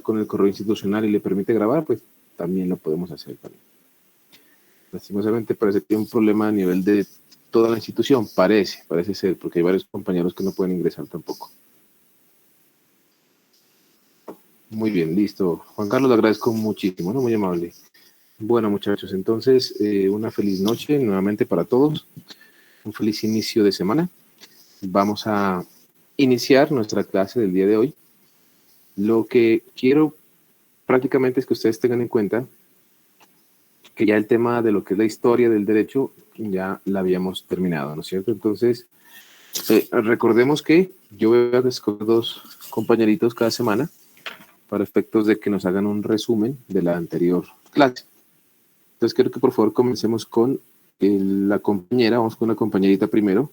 con el correo institucional y le permite grabar, pues también lo podemos hacer también. Lastimosamente parece que hay un problema a nivel de toda la institución, parece ser, porque hay varios compañeros que no pueden ingresar tampoco. Muy bien, listo. Juan Carlos, le agradezco muchísimo, ¿no? Muy amable. Bueno, muchachos, entonces, una feliz noche nuevamente para todos. Un feliz inicio de semana. Vamos a iniciar nuestra clase del día de hoy. Lo que quiero prácticamente es que ustedes tengan en cuenta que ya el tema de lo que es la historia del derecho ya la habíamos terminado, ¿no es cierto? Entonces, recordemos que yo voy a escoger 2 compañeritos cada semana para efectos de que nos hagan un resumen de la anterior clase. Entonces, quiero que por favor comencemos con la compañera. Vamos con una compañerita primero.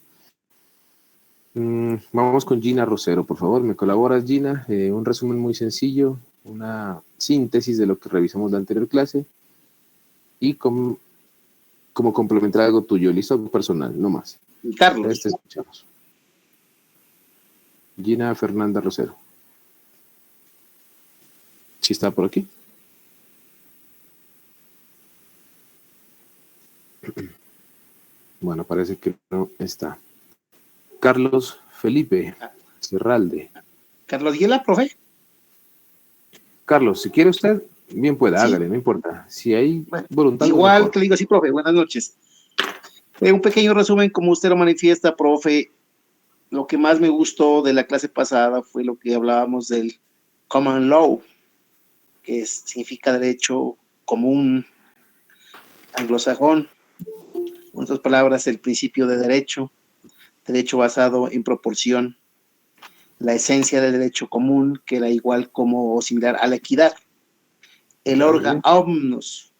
Vamos con Gina Rosero, por favor. ¿Me colaboras, Gina? Un resumen muy sencillo, una síntesis de lo que revisamos la anterior clase y como complementar algo tuyo, listo, algo personal, no más. Carlos. Te escuchamos. Gina Fernanda Rosero. ¿Sí está por aquí? Bueno, parece que no está. Carlos Felipe Serralde. Carlos Hiela, profe. Carlos, si quiere usted, bien pueda, Sí. hágale, no importa. Si hay voluntad. Igual mejor. que le digo así, profe, buenas noches. Un pequeño resumen, como usted lo manifiesta, profe. Lo que más me gustó de la clase pasada fue lo que hablábamos del common law, que significa derecho común anglosajón. En otras palabras, el principio de derecho basado en proporción, la esencia del derecho común, que era igual como o similar a la equidad. El orga omnus,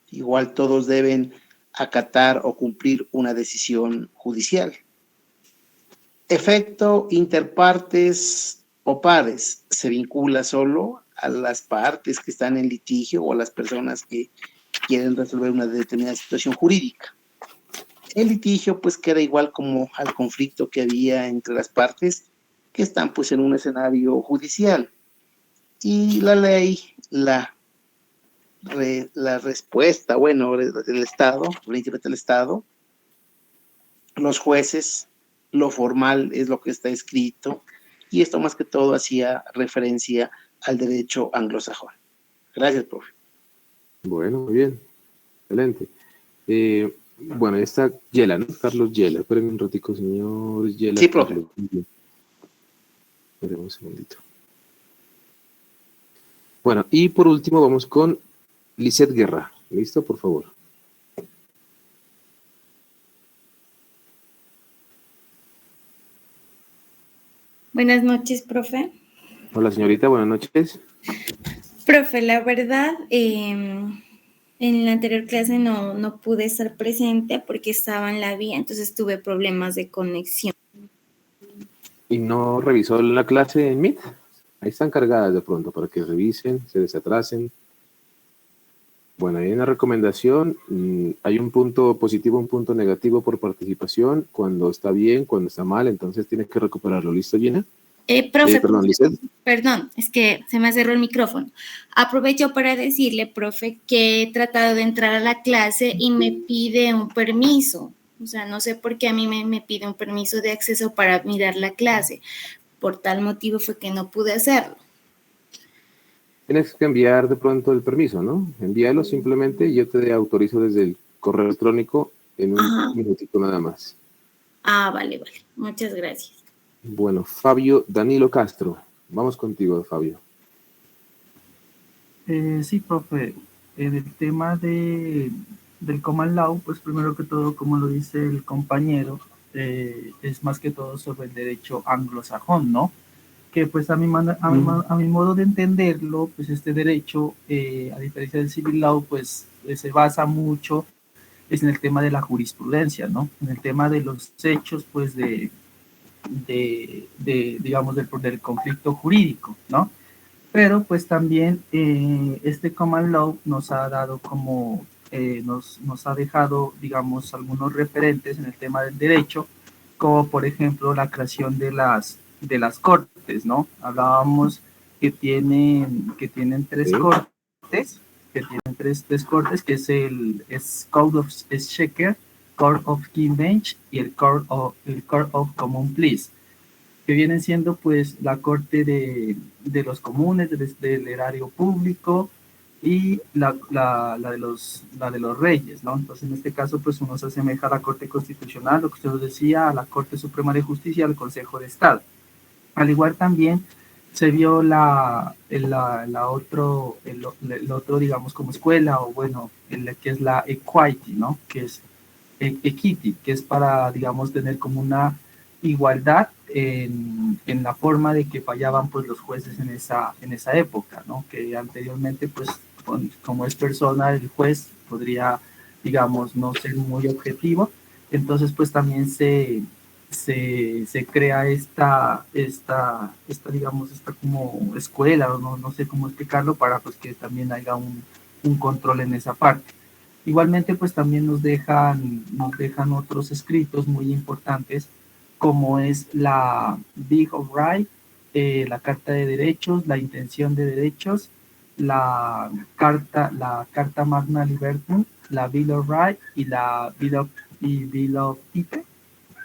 igual todos deben acatar o cumplir una decisión judicial. Efecto interpartes o pares se vincula solo a las partes que están en litigio o a las personas que quieren resolver una determinada situación jurídica. El litigio pues queda igual como al conflicto que había entre las partes que están pues en un escenario judicial. Y la ley, la respuesta, bueno, del Estado, la interpreta el Estado, los jueces, lo formal es lo que está escrito, y esto más que todo hacía referencia al derecho anglosajón. Gracias, profe. Bueno, muy bien. Excelente. Bueno, está Yela, ¿no? Carlos Yela. Espérenme un ratico, señor Yela. Sí, profe. Espérenme un segundito. Bueno, y por último vamos con Lisette Guerra. ¿Listo? Por favor. Buenas noches, profe. Hola, señorita. Buenas noches. Profe, la verdad, en la anterior clase no pude estar presente porque estaba en la vía, entonces tuve problemas de conexión. ¿Y no revisó la clase en Meet? Ahí están cargadas de pronto para que revisen, se desatrasen. Bueno, hay una recomendación. Hay un punto positivo, un punto negativo por participación. Cuando está bien, cuando está mal, entonces tienes que recuperarlo. ¿Listo, Gina? Profe, perdón, es que se me cerró el micrófono. Aprovecho para decirle, profe, que he tratado de entrar a la clase y me pide un permiso. O sea, no sé por qué a mí me pide un permiso de acceso para mirar la clase. Por tal motivo fue que no pude hacerlo. Tienes que enviar de pronto el permiso, ¿no? Envíalo simplemente y yo te autorizo desde el correo electrónico en un minutito nada más. Vale. Muchas gracias. Bueno, Fabio Danilo Castro. Vamos contigo, Fabio. Sí, profe. En el tema del common law, pues primero que todo, como lo dice el compañero, es más que todo sobre el derecho anglosajón, ¿no? Que pues a mi modo de entenderlo, pues este derecho, a diferencia del civil law, pues se basa mucho es en el tema de la jurisprudencia, ¿no? En el tema de los hechos, pues digamos, del conflicto jurídico, ¿no? Pero pues también este common law nos ha dado como, nos ha dejado, digamos, algunos referentes en el tema del derecho, como por ejemplo la creación de las cortes, ¿no? Hablábamos que tienen tres Sí. cortes, tres cortes, que es Code of Exchequer, Court of King's Bench y el Court of Common Pleas, que vienen siendo pues la corte de los comunes, del erario público y la de los reyes, ¿no? Entonces en este caso pues uno se asemeja a la Corte Constitucional, lo que usted nos decía, a la Corte Suprema de Justicia, al Consejo de Estado. Al igual también se vio el otro, digamos, como escuela, o bueno, que es la equity, ¿no? Que es equity, que es para, digamos, tener como una igualdad en la forma de que fallaban pues los jueces en esa época, ¿no? Que anteriormente pues como es persona el juez podría, digamos, no ser muy objetivo, entonces pues también se crea digamos, esta como escuela, o no sé cómo explicarlo, para pues que también haya un control en esa parte. Igualmente, pues también nos dejan otros escritos muy importantes, como es la Bill of Rights, la Carta de Derechos, la Intención de Derechos, la Carta Magna Libertum, la Bill of Rights y la Bill of Rights.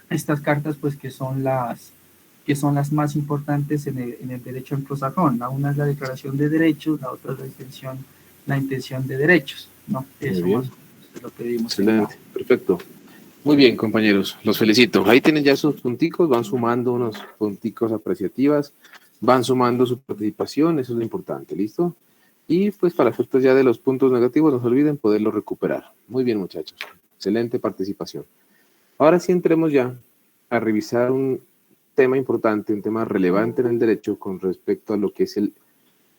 Estas cartas, pues, que son las más importantes en el derecho anglosajón. La una es la Declaración de Derechos, la otra es la intención de derechos, ¿no? Muy Eso más bien, o menos es lo que vimos en la... excelente, perfecto. Muy bien, compañeros, los felicito. Ahí tienen ya sus punticos, van sumando unos punticos apreciativas, van sumando su participación, eso es lo importante, ¿listo? Y pues para efectos ya de los puntos negativos, no se olviden poderlos recuperar. Muy bien, muchachos, excelente participación. Ahora sí entremos ya a revisar un tema importante, un tema relevante en el derecho con respecto a lo que es el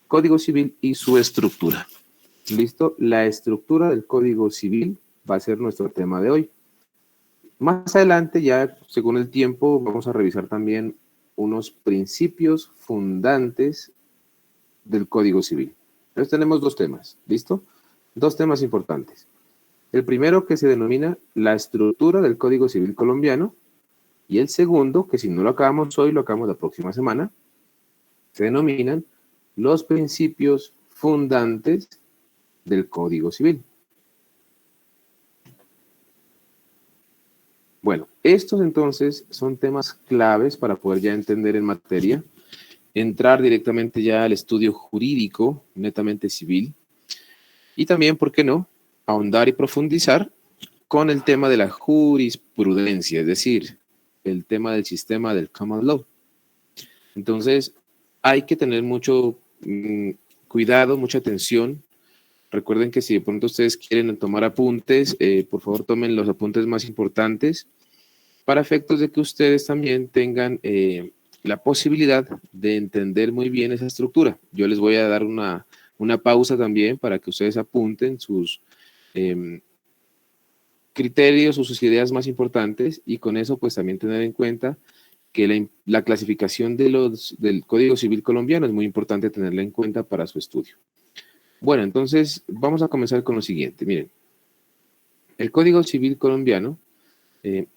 Código Civil y su estructura. ¿Listo? La estructura del Código Civil va a ser nuestro tema de hoy. Más adelante, ya según el tiempo, vamos a revisar también unos principios fundantes del Código Civil. Entonces tenemos dos temas, ¿listo? Dos temas importantes. El primero, que se denomina la estructura del Código Civil colombiano, y el segundo, que si no lo acabamos hoy, lo acabamos la próxima semana, se denominan los principios fundantes del Código Civil. Bueno, estos entonces son temas claves para poder ya entender en materia, entrar directamente ya al estudio jurídico, netamente civil, y también, ¿por qué no?, ahondar y profundizar con el tema de la jurisprudencia, es decir, el tema del sistema del common law. Entonces, hay que tener mucho cuidado, mucha atención. Recuerden que si de pronto ustedes quieren tomar apuntes, por favor tomen los apuntes más importantes para efectos de que ustedes también tengan la posibilidad de entender muy bien esa estructura. Yo les voy a dar una pausa también para que ustedes apunten sus criterios o sus ideas más importantes, y con eso pues también tener en cuenta que la clasificación del Código Civil colombiano es muy importante tenerla en cuenta para su estudio. Bueno, entonces vamos a comenzar con lo siguiente. Miren, el Código Civil colombiano,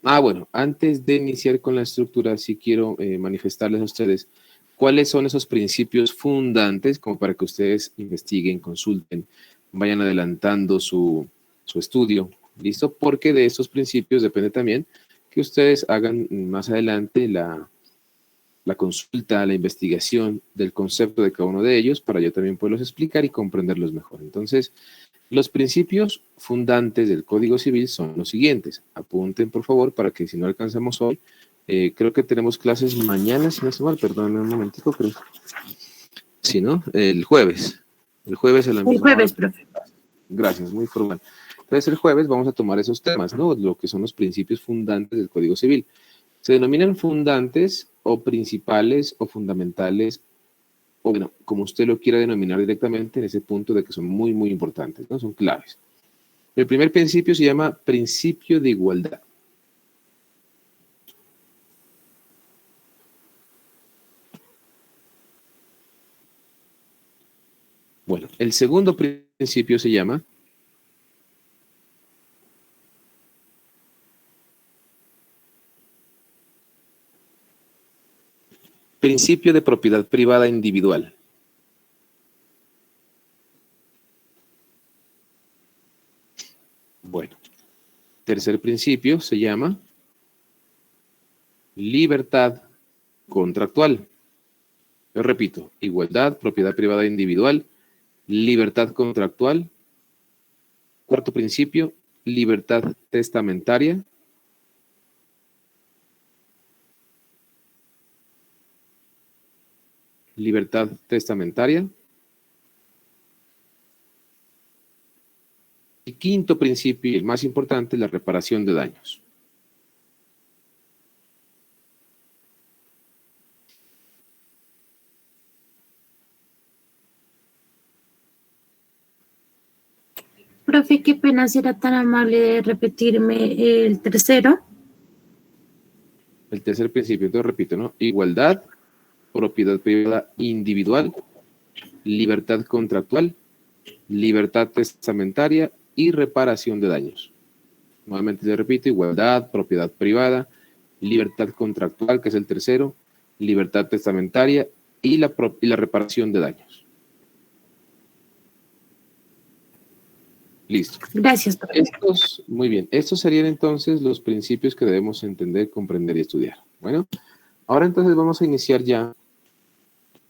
bueno, antes de iniciar con la estructura, sí quiero manifestarles a ustedes cuáles son esos principios fundantes, como para que ustedes investiguen, consulten, vayan adelantando su estudio, ¿listo? Porque de esos principios depende también que ustedes hagan más adelante la consulta, la investigación del concepto de cada uno de ellos, para yo también poderlos explicar y comprenderlos mejor. Entonces, los principios fundantes del Código Civil son los siguientes. Apunten, por favor, para que si no alcanzamos hoy, creo que tenemos clases mañana, si no estoy mal, perdón un momentico, creo. Sí, ¿no? El jueves. El jueves a la misma hora. Profe. Gracias, muy formal. Entonces, el jueves vamos a tomar esos temas, ¿no? Lo que son los principios fundantes del Código Civil. Se denominan fundantes o principales o fundamentales, o bueno, como usted lo quiera denominar directamente, en ese punto de que son muy, muy importantes, ¿no? Son claves. El primer principio se llama principio de igualdad. Bueno, el segundo principio se llama principio de propiedad privada individual. Bueno, tercer principio se llama libertad contractual. Yo repito, igualdad, propiedad privada individual, libertad contractual. Cuarto principio, libertad testamentaria. Libertad testamentaria. Y quinto principio, y el más importante, la reparación de daños. Profe, qué pena si era tan amable de repetirme el tercero. El tercer principio, entonces repito, ¿no? Igualdad, propiedad privada individual, libertad contractual, libertad testamentaria y reparación de daños. Nuevamente le repito, igualdad, propiedad privada, libertad contractual, que es el tercero, libertad testamentaria y la reparación de daños. Listo. Gracias, profe. Muy bien. Estos serían entonces los principios que debemos entender, comprender y estudiar. Bueno, ahora entonces vamos a iniciar ya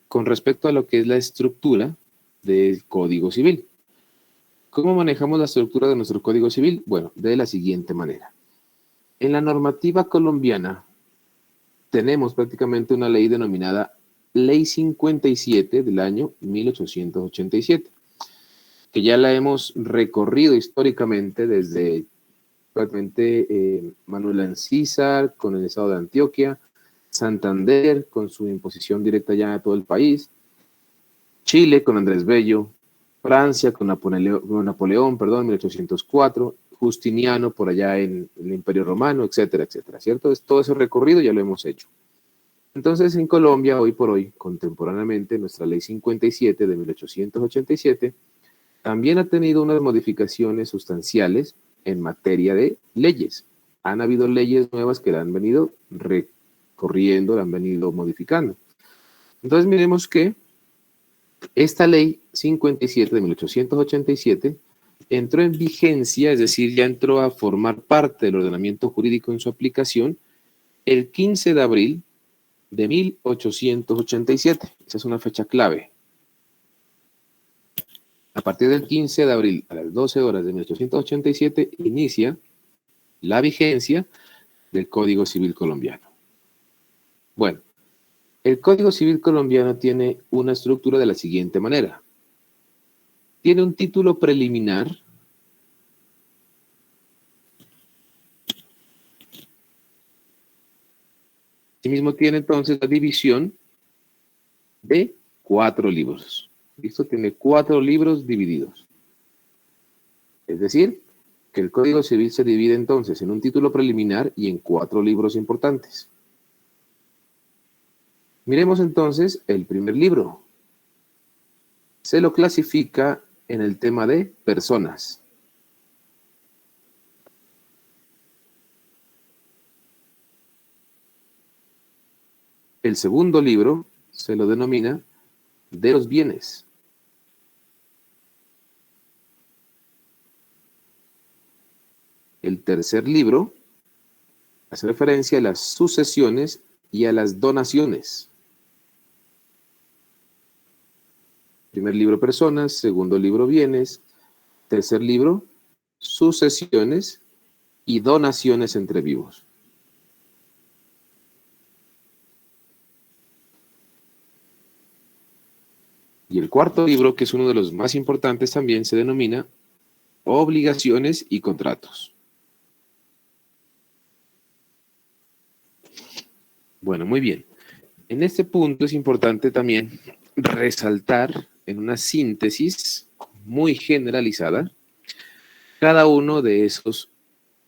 con respecto a lo que es la estructura del Código Civil. ¿Cómo manejamos la estructura de nuestro Código Civil? Bueno, de la siguiente manera. En la normativa colombiana tenemos prácticamente una ley denominada Ley 57 del año 1887. Que ya la hemos recorrido históricamente desde prácticamente Manuel Ancísar con el estado de Antioquia, Santander con su imposición directa ya a todo el país, Chile con Andrés Bello, Francia con Napoleón, 1804, Justiniano por allá en el Imperio Romano, etcétera, etcétera, ¿cierto? Todo ese recorrido ya lo hemos hecho. Entonces, en Colombia, hoy por hoy, contemporáneamente, nuestra Ley 57 de 1887 también ha tenido unas modificaciones sustanciales en materia de leyes. Han habido leyes nuevas que la han venido recorriendo, la han venido modificando. Entonces miremos que esta ley 57 de 1887 entró en vigencia, es decir, ya entró a formar parte del ordenamiento jurídico en su aplicación el 15 de abril de 1887. Esa es una fecha clave. A partir del 15 de abril a las 12 horas de 1887 inicia la vigencia del Código Civil colombiano. Bueno, el Código Civil colombiano tiene una estructura de la siguiente manera. Tiene un título preliminar, asimismo tiene entonces la división de 4 libros. ¿Listo? Tiene 4 libros divididos. Es decir, que el Código Civil se divide entonces en un título preliminar y en 4 libros importantes. Miremos entonces el primer libro. Se lo clasifica en el tema de personas. El segundo libro se lo denomina de los bienes. El tercer libro hace referencia a las sucesiones y a las donaciones. Primer libro, personas. Segundo libro, bienes. Tercer libro, sucesiones y donaciones entre vivos. Y el cuarto libro, que es uno de los más importantes también, se denomina obligaciones y contratos. Bueno, muy bien. En este punto es importante también resaltar en una síntesis muy generalizada cada uno de esos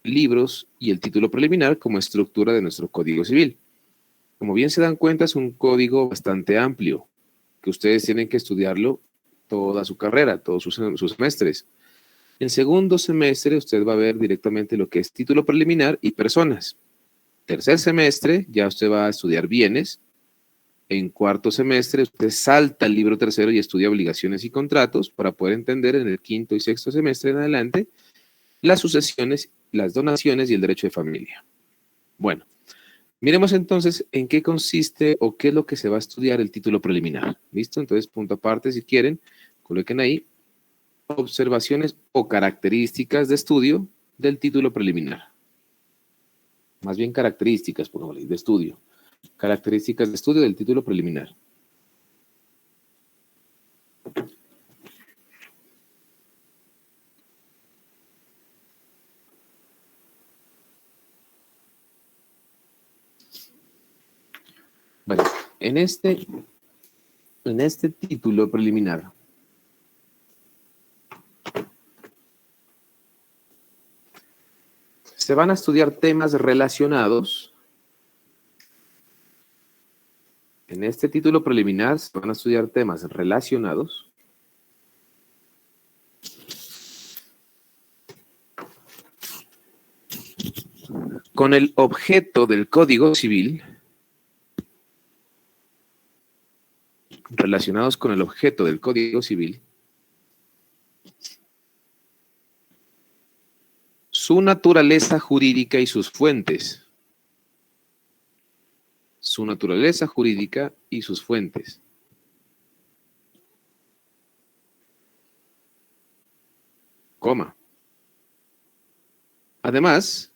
libros y el título preliminar como estructura de nuestro Código Civil. Como bien se dan cuenta, es un código bastante amplio, que ustedes tienen que estudiarlo toda su carrera, todos sus semestres. En segundo semestre usted va a ver directamente lo que es título preliminar y personas. Tercer semestre ya usted va a estudiar bienes. En cuarto semestre usted salta al libro tercero y estudia obligaciones y contratos para poder entender en el quinto y sexto semestre en adelante las sucesiones, las donaciones y el derecho de familia. Bueno, miremos entonces en qué consiste o qué es lo que se va a estudiar el título preliminar. ¿Listo? Entonces, punto aparte, si quieren, coloquen ahí observaciones o características de estudio del título preliminar. Más bien características, por favor, de estudio. Características de estudio del título preliminar. Bueno, en este título preliminar se van a estudiar temas relacionados. En este título preliminar se van a estudiar temas relacionados con el objeto del Código Civil, su naturaleza jurídica y sus fuentes. Coma. Además,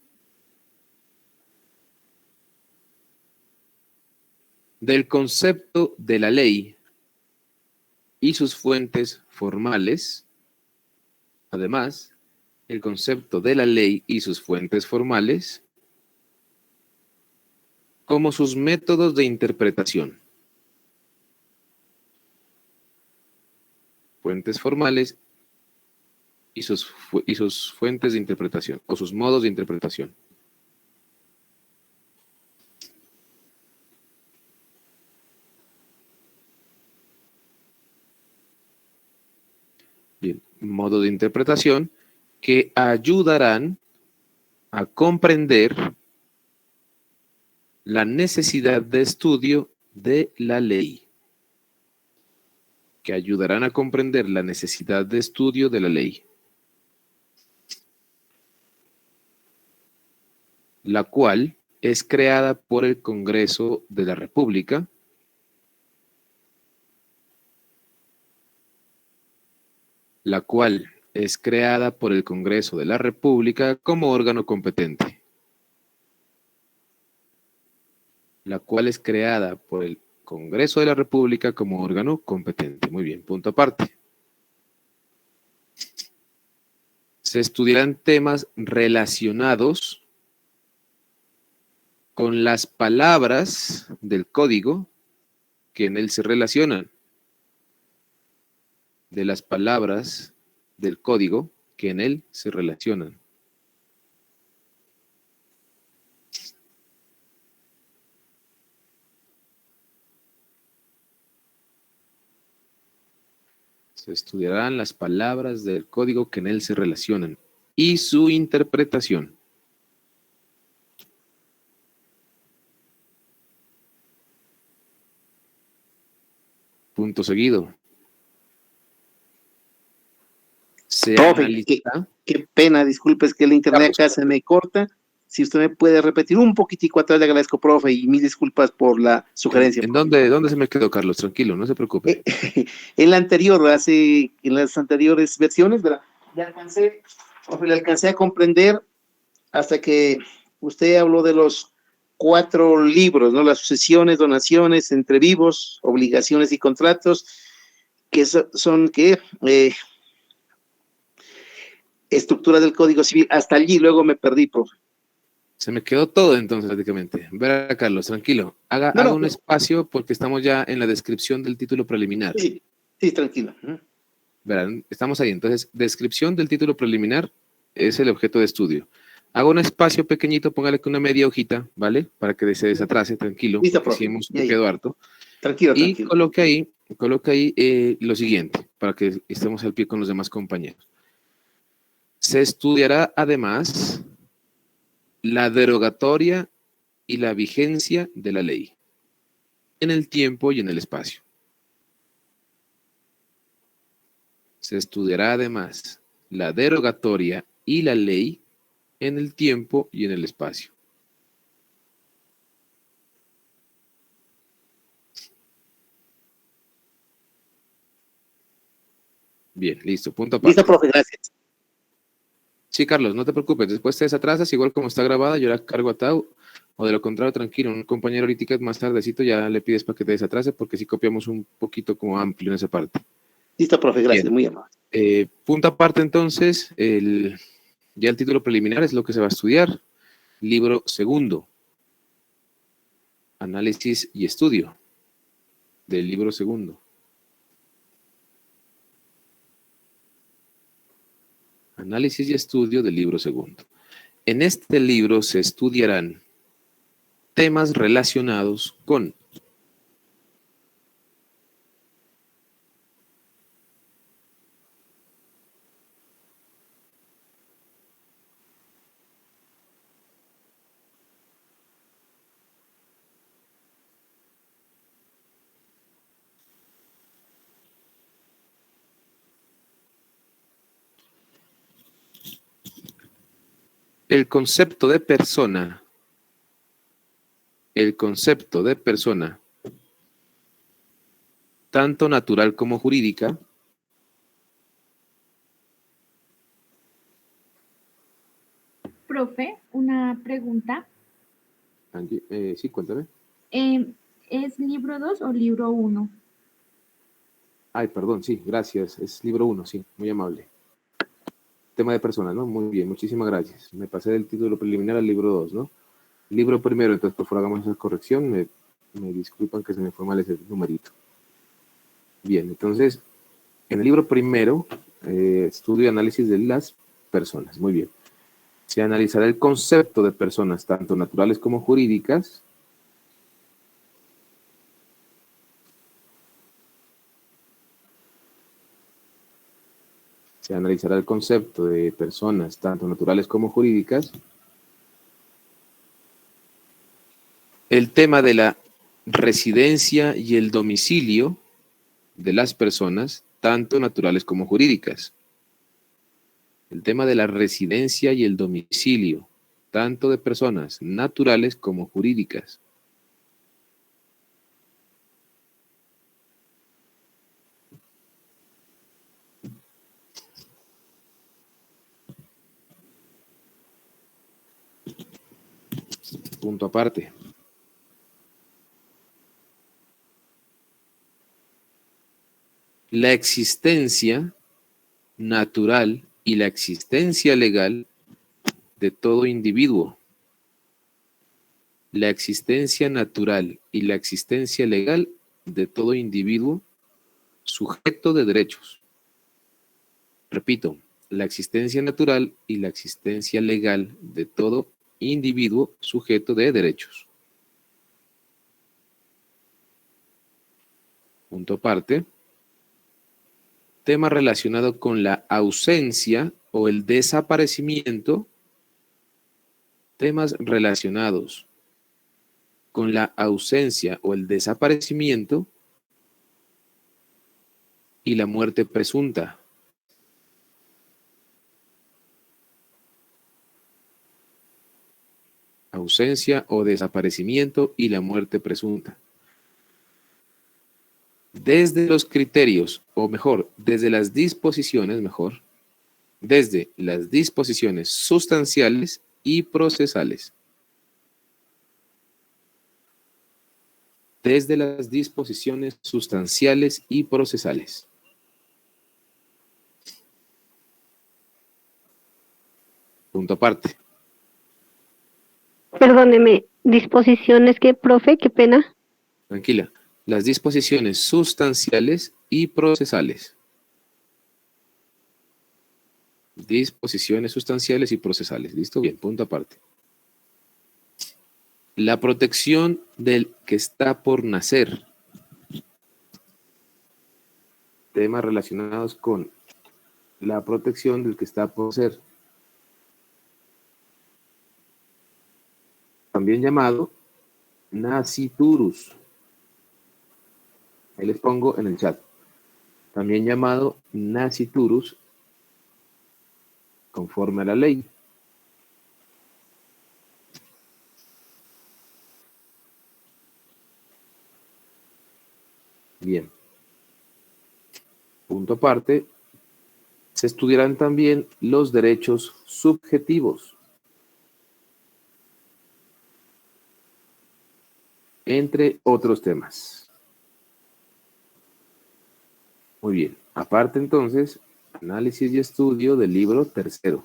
del concepto de la ley y sus fuentes formales, como sus métodos de interpretación. Fuentes formales y sus fuentes de interpretación, o sus modos de interpretación. Bien, modo de interpretación que ayudarán a comprender la necesidad de estudio de la ley. La cual es creada por el Congreso de la República como órgano competente. Muy bien, punto aparte. Se estudiarán temas relacionados con las palabras del código que en él se relacionan. Se estudiarán las palabras del código que en él se relacionan y su interpretación. Punto seguido. Se Profe, analiza. qué pena, disculpe, es que el internet acá se me corta. Si usted me puede repetir un poquitico atrás, le agradezco, profe, y mil disculpas por la sugerencia. ¿En dónde se me quedó, Carlos? Tranquilo, no se preocupe. En la anterior, en las anteriores versiones, ¿verdad? Profe, le alcancé a comprender hasta que usted habló de los 4 libros, ¿no? Las sucesiones, donaciones, entre vivos, obligaciones y contratos, que son estructura del Código Civil. Hasta allí, luego me perdí, profe. Se me quedó todo entonces prácticamente. Verá, Carlos, tranquilo. Haga un espacio porque estamos ya en la descripción del título preliminar. Sí, tranquilo. Verán, estamos ahí. Entonces, descripción del título preliminar es el objeto de estudio. Haga un espacio pequeñito, póngale que una media hojita, ¿vale? Para que se desatrase, tranquilo. Listo, profe. Me quedo harto. Tranquilo. Y coloque ahí lo siguiente, para que estemos al pie con los demás compañeros. Se estudiará además la derogatoria y la vigencia de la ley en el tiempo y en el espacio. Se estudiará además la derogatoria y la ley en el tiempo y en el espacio. Bien, listo, punto aparte. Listo, profe, gracias. Sí, Carlos, no te preocupes, después te desatrasas, igual como está grabada, yo la cargo a Tau, o de lo contrario, tranquilo, un compañero ahorita más tardecito ya le pides para que te desatrase, porque sí copiamos un poquito como amplio en esa parte. Listo, profe, gracias, Bien. muy amable. Punto aparte entonces, ya el título preliminar es lo que se va a estudiar. Libro segundo, análisis y estudio del libro segundo. Análisis y estudio del libro segundo. En este libro se estudiarán temas relacionados con el concepto de persona, tanto natural como jurídica, Profe, una pregunta. Angie, sí, cuéntame. ¿Es libro 2 o libro 1? Ay, perdón, sí, gracias. Es libro 1, sí, muy amable. Tema de personas, ¿no? Muy bien, muchísimas gracias. Me pasé del título preliminar al libro 2, ¿no? Libro primero, entonces por favor hagamos esa corrección. Me disculpan que se me fue mal ese numerito. Bien, entonces, en el libro primero, estudio y análisis de las personas. Muy bien. Se analizará el concepto de personas, tanto naturales como jurídicas. Se analizará el concepto de personas, tanto naturales como jurídicas. El tema de la residencia y el domicilio de las personas, tanto naturales como jurídicas. El tema de la residencia y el domicilio, tanto de personas naturales como jurídicas. Punto aparte. La existencia natural y la existencia legal de todo individuo. La existencia natural y la existencia legal de todo individuo sujeto de derechos. Repito, la existencia natural y la existencia legal de todo individuo sujeto de derechos. Punto aparte. Tema relacionado con la ausencia o el desaparecimiento. Temas relacionados con la ausencia o el desaparecimiento y la muerte presunta. Ausencia o desaparecimiento y la muerte presunta. Desde los criterios, o mejor, desde las disposiciones, desde las disposiciones sustanciales y procesales. Desde las disposiciones sustanciales y procesales. Punto aparte. Perdóneme, disposiciones que, profe, qué pena. Tranquila. Las disposiciones sustanciales y procesales. Disposiciones sustanciales y procesales. ¿Listo? Bien, punto aparte. La protección del que está por nacer. Temas relacionados con la protección del que está por ser. También llamado nasciturus. Ahí les pongo en el chat. También llamado nasciturus. conforme a la ley. Bien. Punto aparte. Se estudiarán también los derechos subjetivos, entre otros temas. Muy bien. Aparte, entonces, análisis y estudio del libro tercero.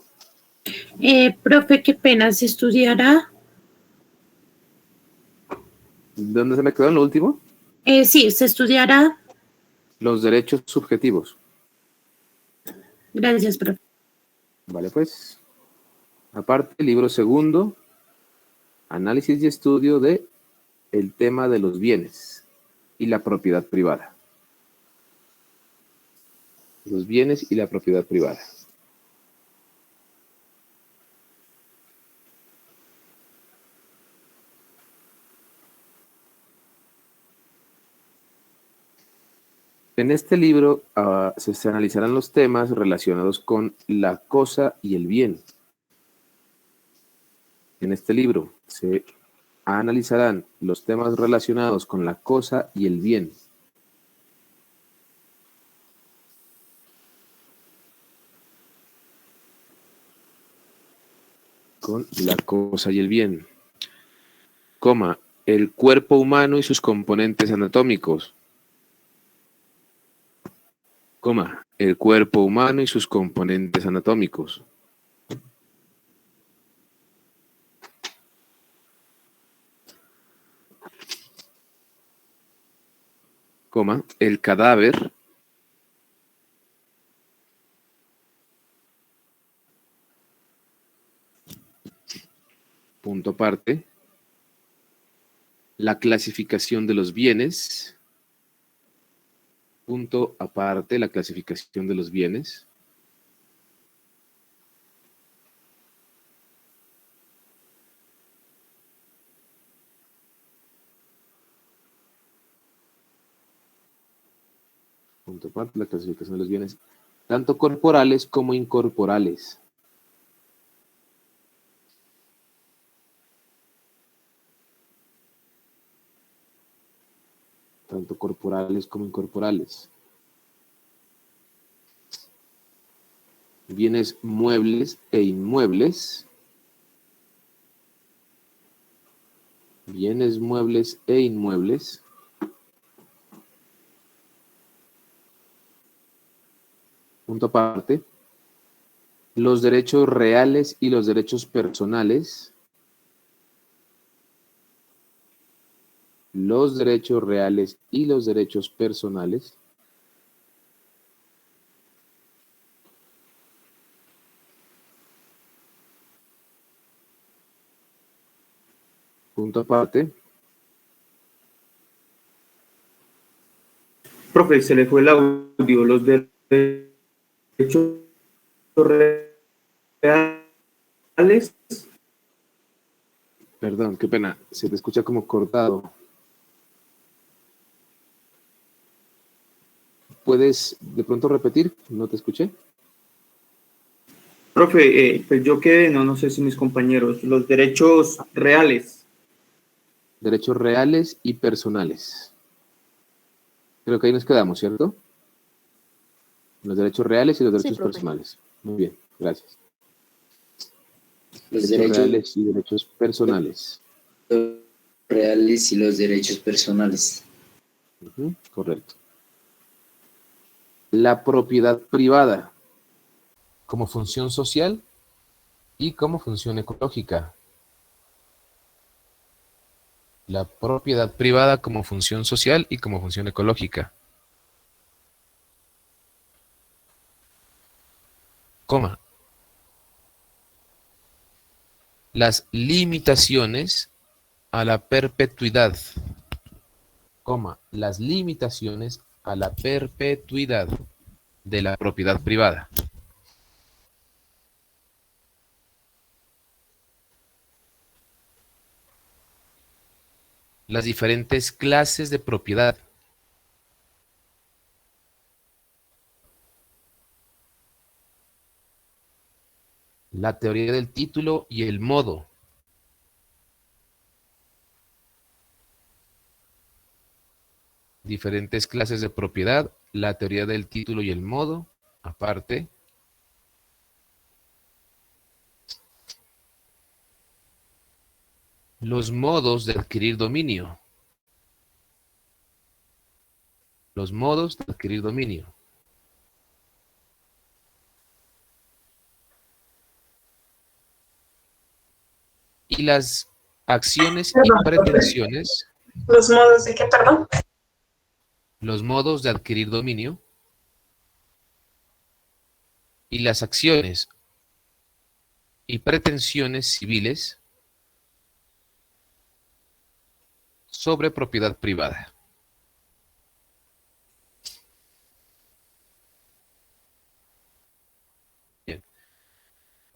Profe, qué pena, ¿se estudiará? ¿Dónde se me quedó en lo último? Sí, se estudiará. Los derechos subjetivos. Gracias, profe. Vale, pues. Aparte, libro segundo, análisis y estudio de el tema de los bienes y la propiedad privada. Los bienes y la propiedad privada. En este libro se analizarán los temas relacionados con la cosa y el bien. En este libro se analizarán los temas relacionados con la cosa y el bien. Con la cosa y el bien. Coma, el cuerpo humano y sus componentes anatómicos. Coma, el cuerpo humano y sus componentes anatómicos. Coma, el cadáver. Punto aparte. La clasificación de los bienes. Punto aparte, la clasificación de los bienes. Punto aparte, la clasificación de los bienes, tanto corporales como incorporales. Tanto corporales como incorporales. Bienes muebles e inmuebles. Bienes muebles e inmuebles. Punto aparte. Los derechos reales y los derechos personales. Los derechos reales y los derechos personales. Punto aparte. Profe, se le fue el audio. Los derechos reales. Perdón, qué pena. Se te escucha como cortado. ¿Puedes de pronto repetir? ¿No te escuché? Profe, pues yo quedé, no sé si mis compañeros, los derechos reales. Derechos reales y personales. Creo que ahí nos quedamos, ¿cierto? Los derechos reales y los derechos personales. Muy bien, gracias. Los derechos derechos reales y derechos personales. reales y los derechos personales. Correcto. La propiedad privada como función social y como función ecológica. La propiedad privada como función social y como función ecológica. Coma. Las limitaciones a la perpetuidad. Coma. Las limitaciones a la perpetuidad de la propiedad privada. Las diferentes clases de propiedad. la teoría del título y el modo. Diferentes clases de propiedad, la teoría del título y el modo, aparte. Los modos de adquirir dominio. Los modos de adquirir dominio. Y las acciones y pretensiones. ¿Los modos de qué, perdón? Los modos de adquirir dominio. Y las acciones y pretensiones civiles sobre propiedad privada. Bien.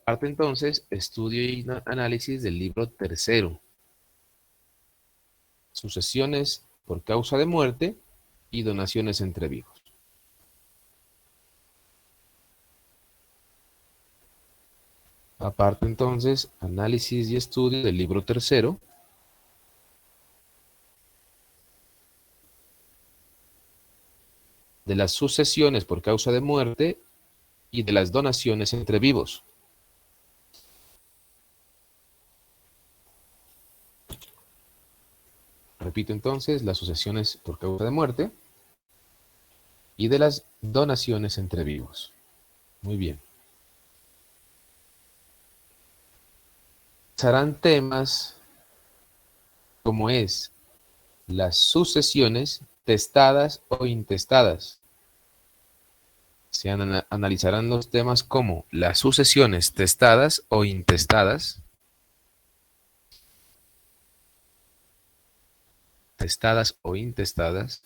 Parte entonces, estudio y análisis del libro tercero. Sucesiones por causa de muerte y donaciones entre vivos. Aparte entonces, análisis y estudio del libro tercero. De las sucesiones por causa de muerte y de las donaciones entre vivos. Repito entonces, las sucesiones por causa de muerte y de las donaciones entre vivos. Muy bien. Serán temas como es las sucesiones testadas o intestadas. Se analizarán los temas como las sucesiones testadas o intestadas, testadas o intestadas,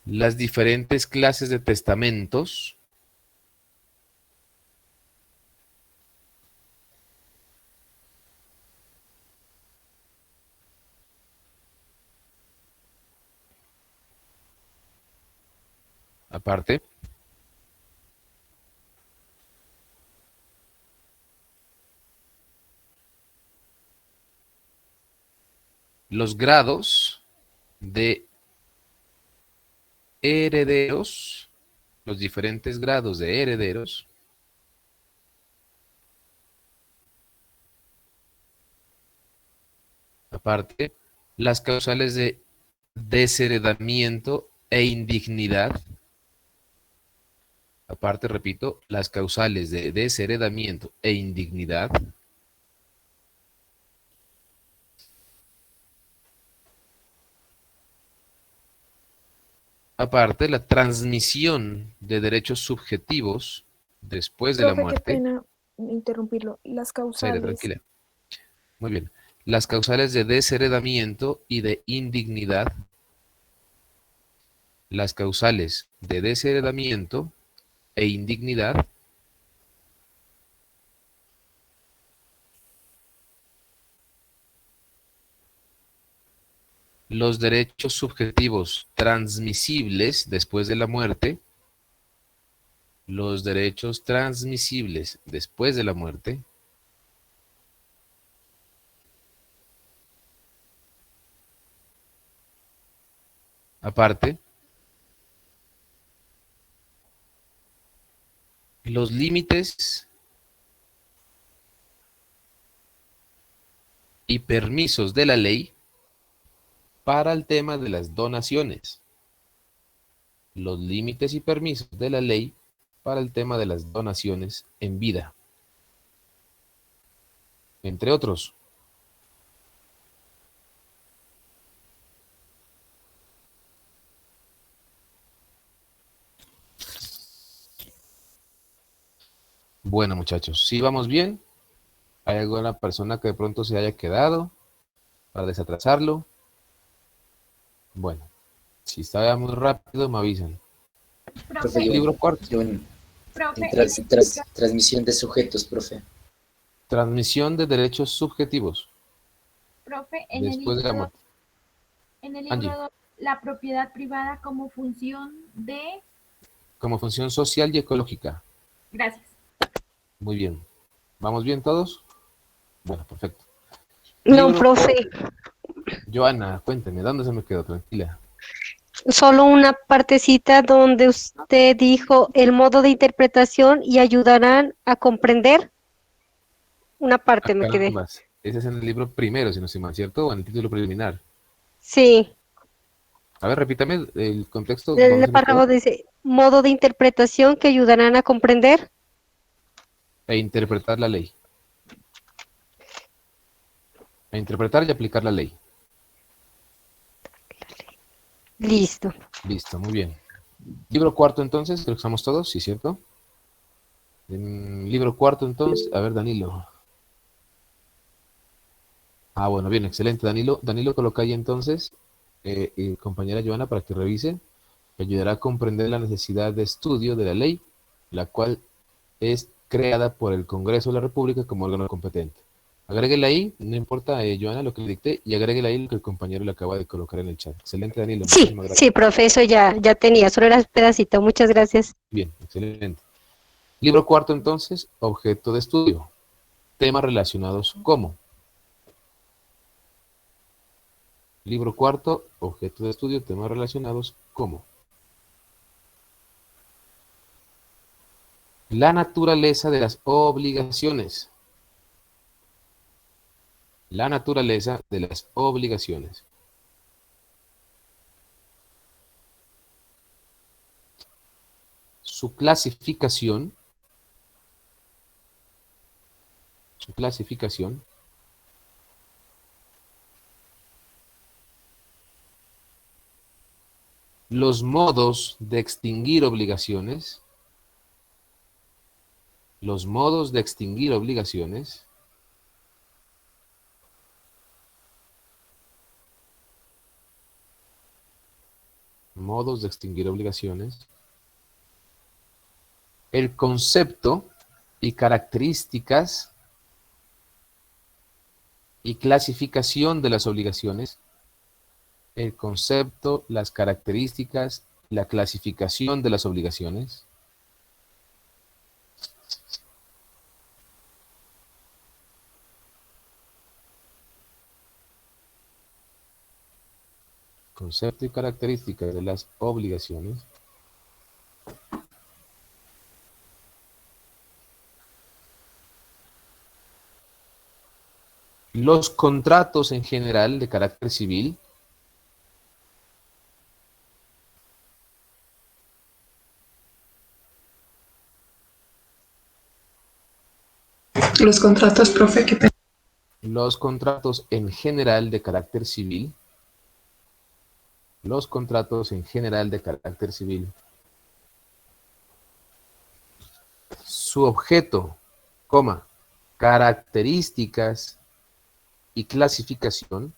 las diferentes clases de testamentos, aparte, los grados de herederos, los diferentes grados de herederos, aparte, las causales de desheredamiento e indignidad, aparte, repito, las causales de desheredamiento e indignidad, aparte, la transmisión de derechos subjetivos después de la muerte. Qué pena interrumpirlo. Las causales. Tranquila. Muy bien. Las causales de desheredamiento y de indignidad. Las causales de desheredamiento e indignidad. Los derechos subjetivos transmisibles después de la muerte. Los derechos transmisibles después de la muerte. Aparte, los límites y permisos de la ley para el tema de las donaciones. Los límites y permisos de la ley para el tema de las donaciones en vida. Entre otros. Bueno, muchachos, ¿sí vamos bien? ¿Hay alguna persona que de pronto se haya quedado para desatrasarlo? Bueno, si está muy rápido me avisan. Profe, Libro cuarto. Transmisión de sujetos, profe. Transmisión de derechos subjetivos. Profe, después de la muerte. En el libro 2, la propiedad privada como función de como función social y ecológica. Gracias. Muy bien. ¿Vamos bien todos? Bueno, perfecto. No, Libro profe, Joana, cuénteme, ¿dónde se me quedó? Tranquila. solo una partecita donde usted dijo el modo de interpretación y ayudarán a comprender. Una Ah, parte me quedé. carambas. Ese es en el libro primero, si no estoy mal, ¿cierto? O en el título preliminar. Sí, A ver, repítame el contexto, ¿dónde el se me párrafo quedó? dice modo de interpretación que ayudarán a comprender. E interpretar la ley. E interpretar y aplicar la ley. Listo. Listo, muy bien. Libro cuarto entonces, creo que estamos todos, ¿sí, cierto? Libro cuarto entonces, a ver, Danilo. Ah, bueno, bien, excelente, Danilo. Danilo coloca ahí entonces, y compañera Joana, para que revise, que ayudará a comprender la necesidad de estudio de la ley, la cual es creada por el Congreso de la República como órgano competente. Agréguele ahí, no importa, Joana, lo que le dicté, y agréguele ahí lo que el compañero le acaba de colocar en el chat. Excelente, Danilo, Sí, muchísimas gracias. sí, profe, eso ya tenía, solo era pedacito. Muchas gracias. Bien, excelente. Libro cuarto entonces, objeto de estudio. Temas relacionados como. Libro cuarto, objeto de estudio, temas relacionados como. La naturaleza de las obligaciones. La naturaleza de las obligaciones. Su clasificación. Su clasificación. Los modos de extinguir obligaciones. Los modos de extinguir obligaciones. Modos de extinguir obligaciones. El concepto y características y clasificación de las obligaciones. El concepto, las características, la clasificación de las obligaciones. Concepto y características de las obligaciones. Los contratos en general de carácter civil. Los contratos, profe, qué pena. Los contratos en general de carácter civil. Los contratos en general de carácter civil. Su objeto, coma, características y clasificación,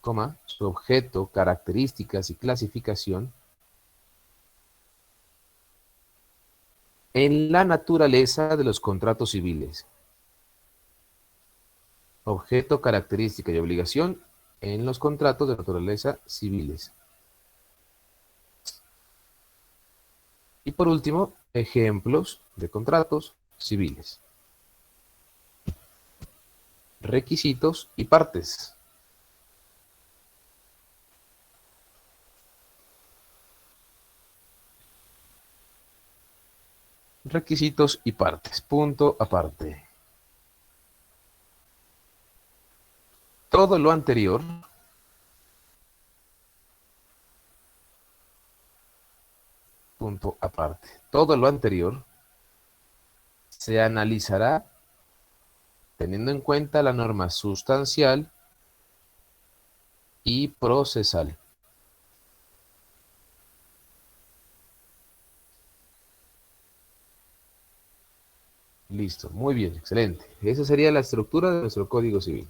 coma, su objeto, características y clasificación, en la naturaleza de los contratos civiles. Objeto, característica y obligación en los contratos de naturaleza civiles. Y por último, ejemplos de contratos civiles. Requisitos y partes. Requisitos y partes. Punto aparte. Todo lo anterior punto aparte. Todo lo anterior se analizará teniendo en cuenta la norma sustancial y procesal. Listo, muy bien, excelente. Esa sería la estructura de nuestro Código Civil.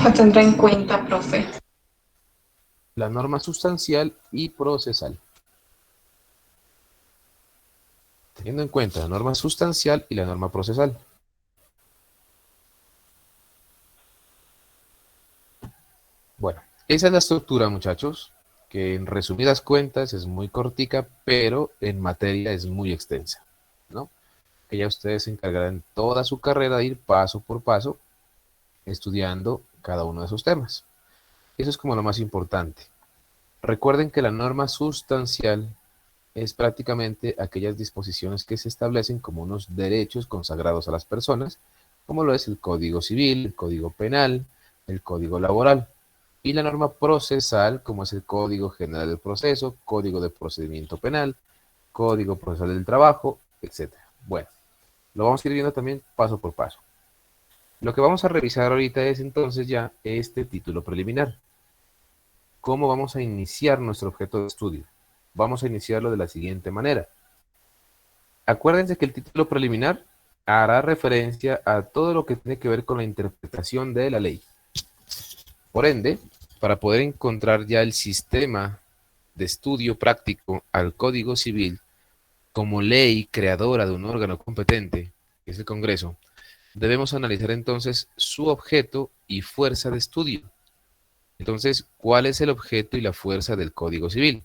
Lo tendré en cuenta, profe. La norma sustancial y procesal. Teniendo en cuenta la norma sustancial y la norma procesal. Bueno, esa es la estructura, muchachos. que en resumidas cuentas es muy cortica, pero en materia es muy extensa, ¿no? Que ya ustedes se encargarán toda su carrera de ir paso por paso estudiando cada uno de esos temas. Eso es como lo más importante. Recuerden que la norma sustancial es prácticamente aquellas disposiciones que se establecen como unos derechos consagrados a las personas, como lo es el Código Civil, el Código Penal, el Código Laboral, y la norma procesal, como es el Código General del Proceso, Código de Procedimiento Penal, Código Procesal del Trabajo, etc. Bueno, lo vamos a ir viendo también paso por paso. Lo que vamos a revisar ahorita es entonces ya este título preliminar. ¿Cómo vamos a iniciar nuestro objeto de estudio? Vamos a iniciarlo de la siguiente manera. Acuérdense que el título preliminar hará referencia a todo lo que tiene que ver con la interpretación de la ley. Por ende, para poder encontrar ya el sistema de estudio práctico al Código Civil como ley creadora de un órgano competente, que es el Congreso, debemos analizar entonces su objeto y fuerza de estudio. Entonces, ¿cuál es el objeto y la fuerza del Código Civil?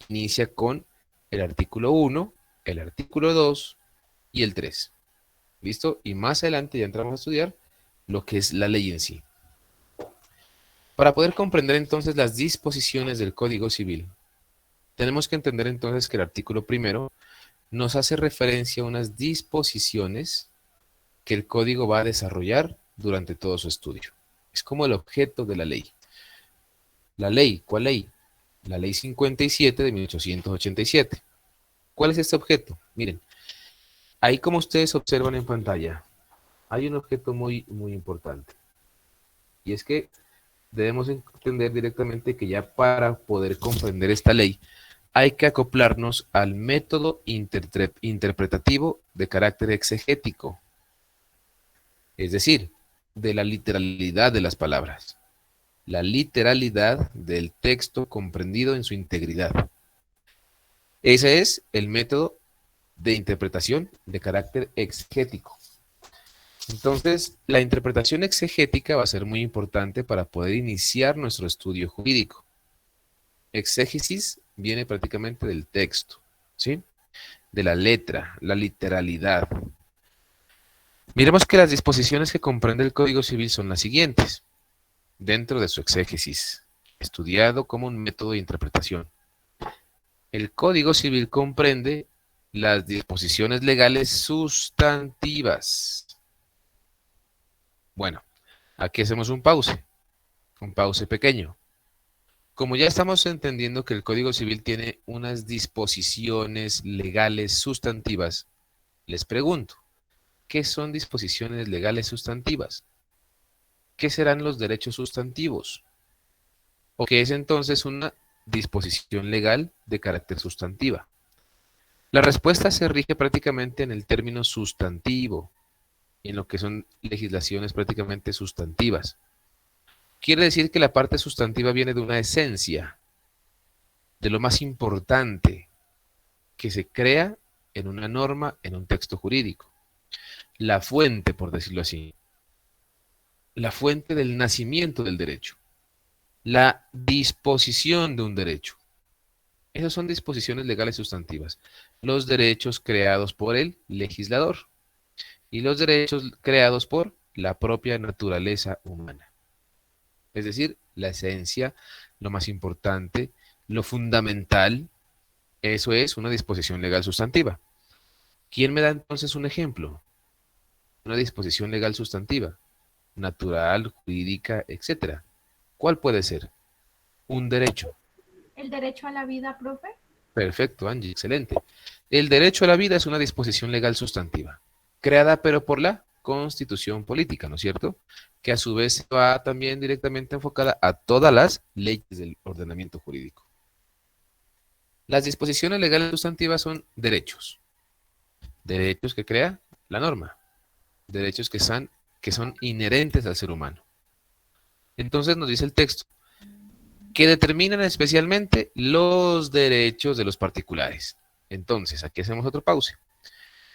Inicia con el artículo 1, el artículo 2 y el 3. ¿Listo? Y más adelante ya entramos a estudiar lo que es la ley en sí. Para poder comprender entonces las disposiciones del Código Civil, tenemos que entender entonces que el artículo primero nos hace referencia a unas disposiciones que el Código va a desarrollar durante todo su estudio. Es como el objeto de la ley. La ley, ¿cuál ley? La ley 57 de 1887. ¿Cuál es este objeto? Miren, ahí como ustedes observan en pantalla, hay un objeto muy importante. Y es que debemos entender directamente que ya para poder comprender esta ley, hay que acoplarnos al método interpretativo de carácter exegético. Es decir, de la literalidad de las palabras. La literalidad del texto comprendido en su integridad. Ese es el método de interpretación de carácter exegético. Entonces, la interpretación exegética va a ser muy importante para poder iniciar nuestro estudio jurídico. Exégesis viene prácticamente del texto, ¿sí? De la letra, la literalidad. Miremos que las disposiciones que comprende el Código Civil son las siguientes, dentro de su exégesis, estudiado como un método de interpretación. El Código Civil comprende las disposiciones legales sustantivas. Bueno, aquí hacemos un pause pequeño. Como ya estamos entendiendo que el Código Civil tiene unas disposiciones legales sustantivas, les pregunto, ¿qué son disposiciones legales sustantivas? ¿Qué serán los derechos sustantivos? ¿O qué es entonces una disposición legal de carácter sustantiva? La respuesta se rige prácticamente en el término sustantivo, en lo que son legislaciones prácticamente sustantivas. Quiere decir que la parte sustantiva viene de una esencia, de lo más importante que se crea en una norma, en un texto jurídico. La fuente, por decirlo así. La fuente del nacimiento del derecho. La disposición de un derecho. Esas son disposiciones legales sustantivas. Los derechos creados por el legislador y los derechos creados por la propia naturaleza humana. Es decir, la esencia, lo más importante, lo fundamental, eso es una disposición legal sustantiva. ¿Quién me da entonces un ejemplo? Una disposición legal sustantiva, natural, jurídica, etc. ¿Cuál puede ser? Un derecho. ¿El derecho a la vida, profe? Perfecto, Angie, excelente. El derecho a la vida es una disposición legal sustantiva, creada pero por la Constitución política, ¿no es cierto? Que a su vez va también directamente enfocada a todas las leyes del ordenamiento jurídico. Las disposiciones legales sustantivas son derechos. Derechos que crea la norma. Derechos que son inherentes al ser humano. Entonces nos dice el texto, que determinan especialmente los derechos de los particulares. Entonces, aquí hacemos otro pause.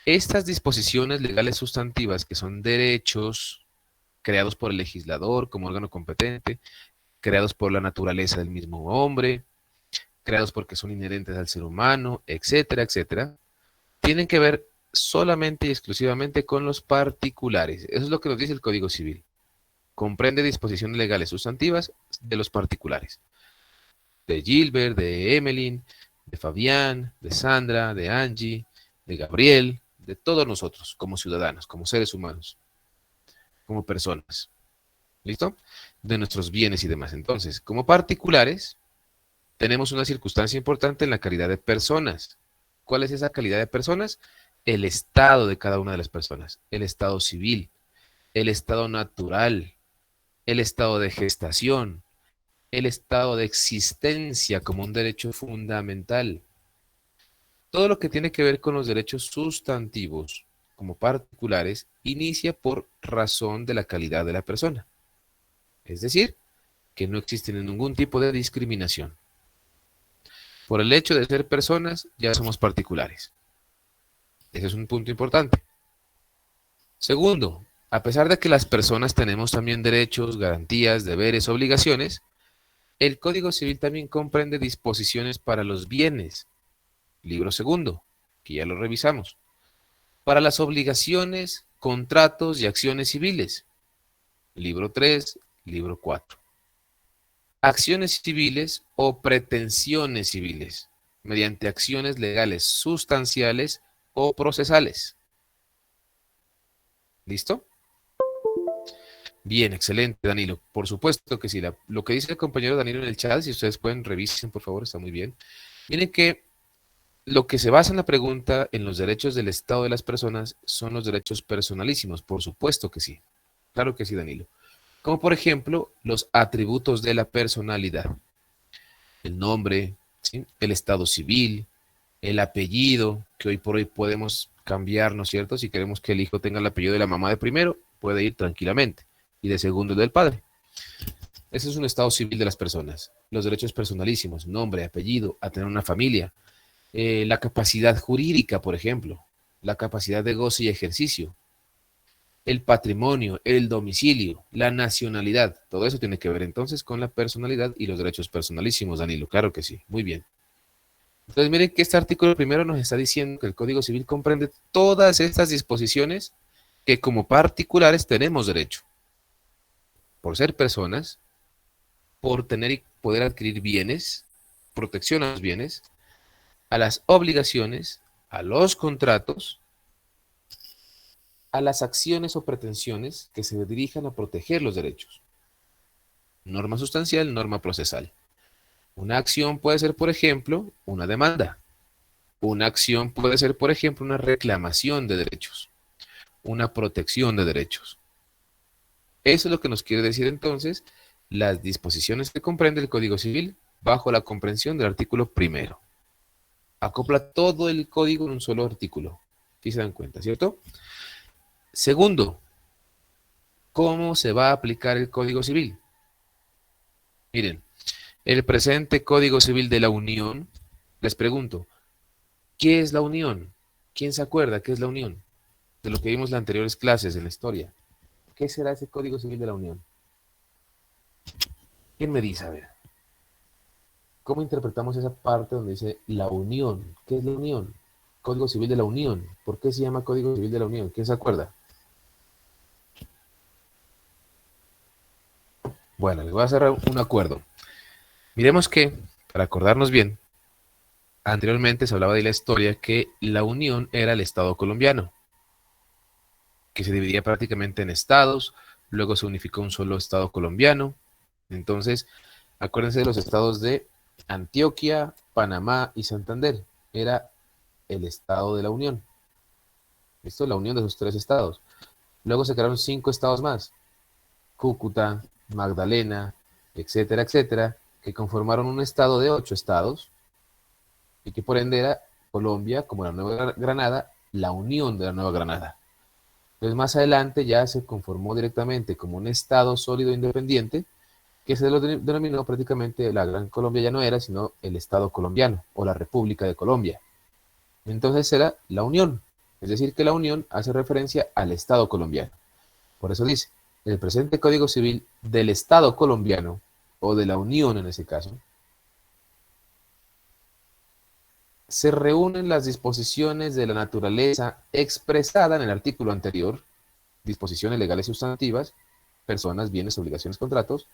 Estas disposiciones legales sustantivas, que son derechos creados por el legislador como órgano competente, creados por la naturaleza del mismo hombre, creados porque son inherentes al ser humano, etcétera, etcétera, tienen que ver solamente y exclusivamente con los particulares. Eso es lo que nos dice el Código Civil. Comprende disposiciones legales sustantivas de los particulares. De Gilbert, de Emmeline, de Fabián, de Sandra, de Angie, de Gabriel, de todos nosotros, como ciudadanos, como seres humanos, como personas. ¿Listo? De nuestros bienes y demás. Entonces, como particulares, tenemos una circunstancia importante en la calidad de personas. ¿Cuál es esa calidad de personas? El estado de cada una de las personas. El estado civil, el estado natural, el estado de gestación, el estado de existencia como un derecho fundamental. Todo lo que tiene que ver con los derechos sustantivos como particulares inicia por razón de la calidad de la persona. Es decir, que no existe ningún tipo de discriminación. Por el hecho de ser personas, ya somos particulares. Ese es un punto importante. Segundo, a pesar de que las personas tenemos también derechos, garantías, deberes, obligaciones, el Código Civil también comprende disposiciones para los bienes. Libro segundo, que ya lo revisamos. Para las obligaciones, contratos y acciones civiles. Libro 3, libro 4. Acciones civiles o pretensiones civiles, mediante acciones legales sustanciales o procesales. ¿Listo? Bien, excelente, Danilo. Por supuesto que sí. Lo que dice el compañero Danilo en el chat, si ustedes pueden, revisen, por favor, está muy bien. Miren que lo que se basa en la pregunta en los derechos del Estado de las personas son los derechos personalísimos. Por supuesto que sí. Claro que sí, Danilo. Como por ejemplo, los atributos de la personalidad. El nombre, ¿sí? El estado civil, el apellido, que hoy por hoy podemos cambiar, ¿no es cierto? Si queremos que el hijo tenga el apellido de la mamá de primero, puede ir tranquilamente. Y de segundo el del padre. Ese es un estado civil de las personas. Los derechos personalísimos, nombre, apellido, a tener una familia. La capacidad jurídica, por ejemplo. La capacidad de goce y ejercicio. El patrimonio, el domicilio, la nacionalidad. Todo eso tiene que ver entonces con la personalidad y los derechos personalísimos, Danilo. Claro que sí. Muy bien. Entonces miren que este artículo primero nos está diciendo que el Código Civil comprende todas estas disposiciones que como particulares tenemos derecho. Por ser personas, por tener y poder adquirir bienes, protección a los bienes, a las obligaciones, a los contratos, a las acciones o pretensiones que se dirijan a proteger los derechos. Norma sustancial, norma procesal. Una acción puede ser, por ejemplo, una demanda. Una acción puede ser, por ejemplo, una reclamación de derechos. Una protección de derechos. Eso es lo que nos quiere decir entonces las disposiciones que comprende el Código Civil bajo la comprensión del artículo primero. Acopla todo el código en un solo artículo. Si se dan cuenta, ¿cierto? Segundo, ¿cómo se va a aplicar el Código Civil? Miren, el presente Código Civil de la Unión, les pregunto, ¿qué es la Unión? ¿Quién se acuerda qué es la Unión? De lo que vimos en las anteriores clases en la historia. ¿Qué será ese Código Civil de la Unión? ¿Quién me dice? A ver. ¿Cómo interpretamos esa parte donde dice la Unión? ¿Qué es la Unión? Código Civil de la Unión. ¿Por qué se llama Código Civil de la Unión? ¿Quién se acuerda? Bueno, les voy a hacer un acuerdo. Miremos que, para acordarnos bien, anteriormente se hablaba de la historia que la Unión era el Estado colombiano, que se dividía prácticamente en estados, luego se unificó un solo Estado colombiano. Entonces, acuérdense de los estados de Antioquia, Panamá y Santander. Era el Estado de la Unión. ¿Listo? La unión de esos tres estados. Luego se crearon 5 estados más. Cúcuta, Magdalena, etcétera, etcétera, que conformaron un estado de 8 estados y que por ende era Colombia, como la Nueva Granada, la unión de la Nueva Granada. Entonces más adelante ya se conformó directamente como un estado sólido e independiente que se lo denominó prácticamente la Gran Colombia, ya no era, sino el Estado colombiano o la República de Colombia. Entonces era la unión, es decir que la unión hace referencia al Estado colombiano. Por eso dice, el presente Código Civil del Estado colombiano, o de la Unión en ese caso, se reúnen las disposiciones de la naturaleza expresada en el artículo anterior, disposiciones legales sustantivas, personas, bienes, obligaciones, contratos,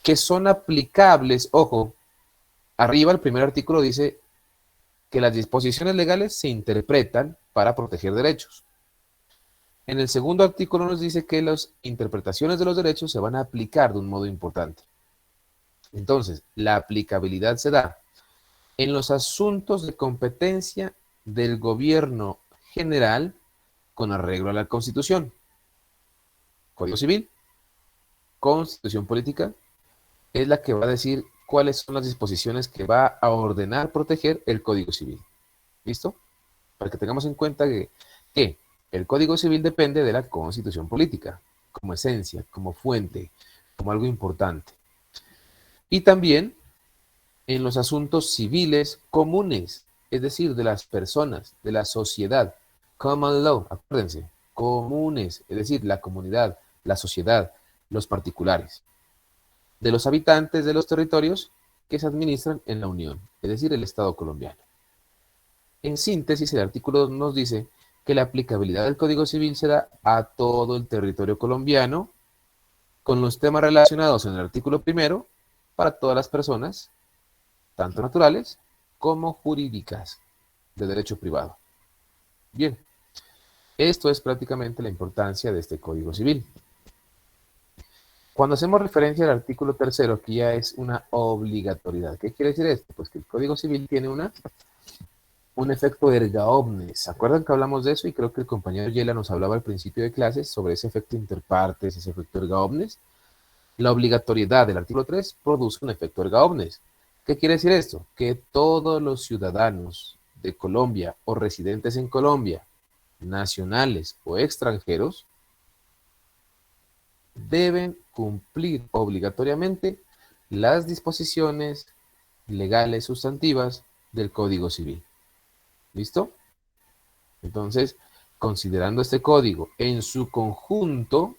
que son aplicables, ojo, arriba el primer artículo dice que las disposiciones legales se interpretan para proteger derechos. En el segundo artículo nos dice que las interpretaciones de los derechos se van a aplicar de un modo importante. Entonces, la aplicabilidad se da en los asuntos de competencia del gobierno general con arreglo a la Constitución. Código Civil, Constitución Política, es la que va a decir cuáles son las disposiciones que va a ordenar proteger el Código Civil. ¿Listo? Para que tengamos en cuenta que el Código Civil depende de la Constitución Política, como esencia, como fuente, como algo importante. Y también en los asuntos civiles comunes, es decir, de las personas, de la sociedad. Common law, acuérdense, comunes, es decir, la comunidad, la sociedad, los particulares. De los habitantes de los territorios que se administran en la Unión, es decir, el Estado colombiano. En síntesis, el artículo nos dice que la aplicabilidad del Código Civil se da a todo el territorio colombiano, con los temas relacionados en el artículo primero, para todas las personas, tanto naturales como jurídicas, de derecho privado. Bien, esto es prácticamente la importancia de este Código Civil. Cuando hacemos referencia al artículo tercero, aquí ya es una obligatoriedad. ¿Qué quiere decir esto? Pues que el Código Civil tiene un efecto erga omnes. ¿Se acuerdan que hablamos de eso? Y creo que el compañero Yela nos hablaba al principio de clases sobre ese efecto interpartes, ese efecto erga omnes. La obligatoriedad del artículo 3 produce un efecto erga omnes. ¿Qué quiere decir esto? Que todos los ciudadanos de Colombia o residentes en Colombia, nacionales o extranjeros, deben cumplir obligatoriamente las disposiciones legales sustantivas del Código Civil. ¿Listo? Entonces, considerando este código en su conjunto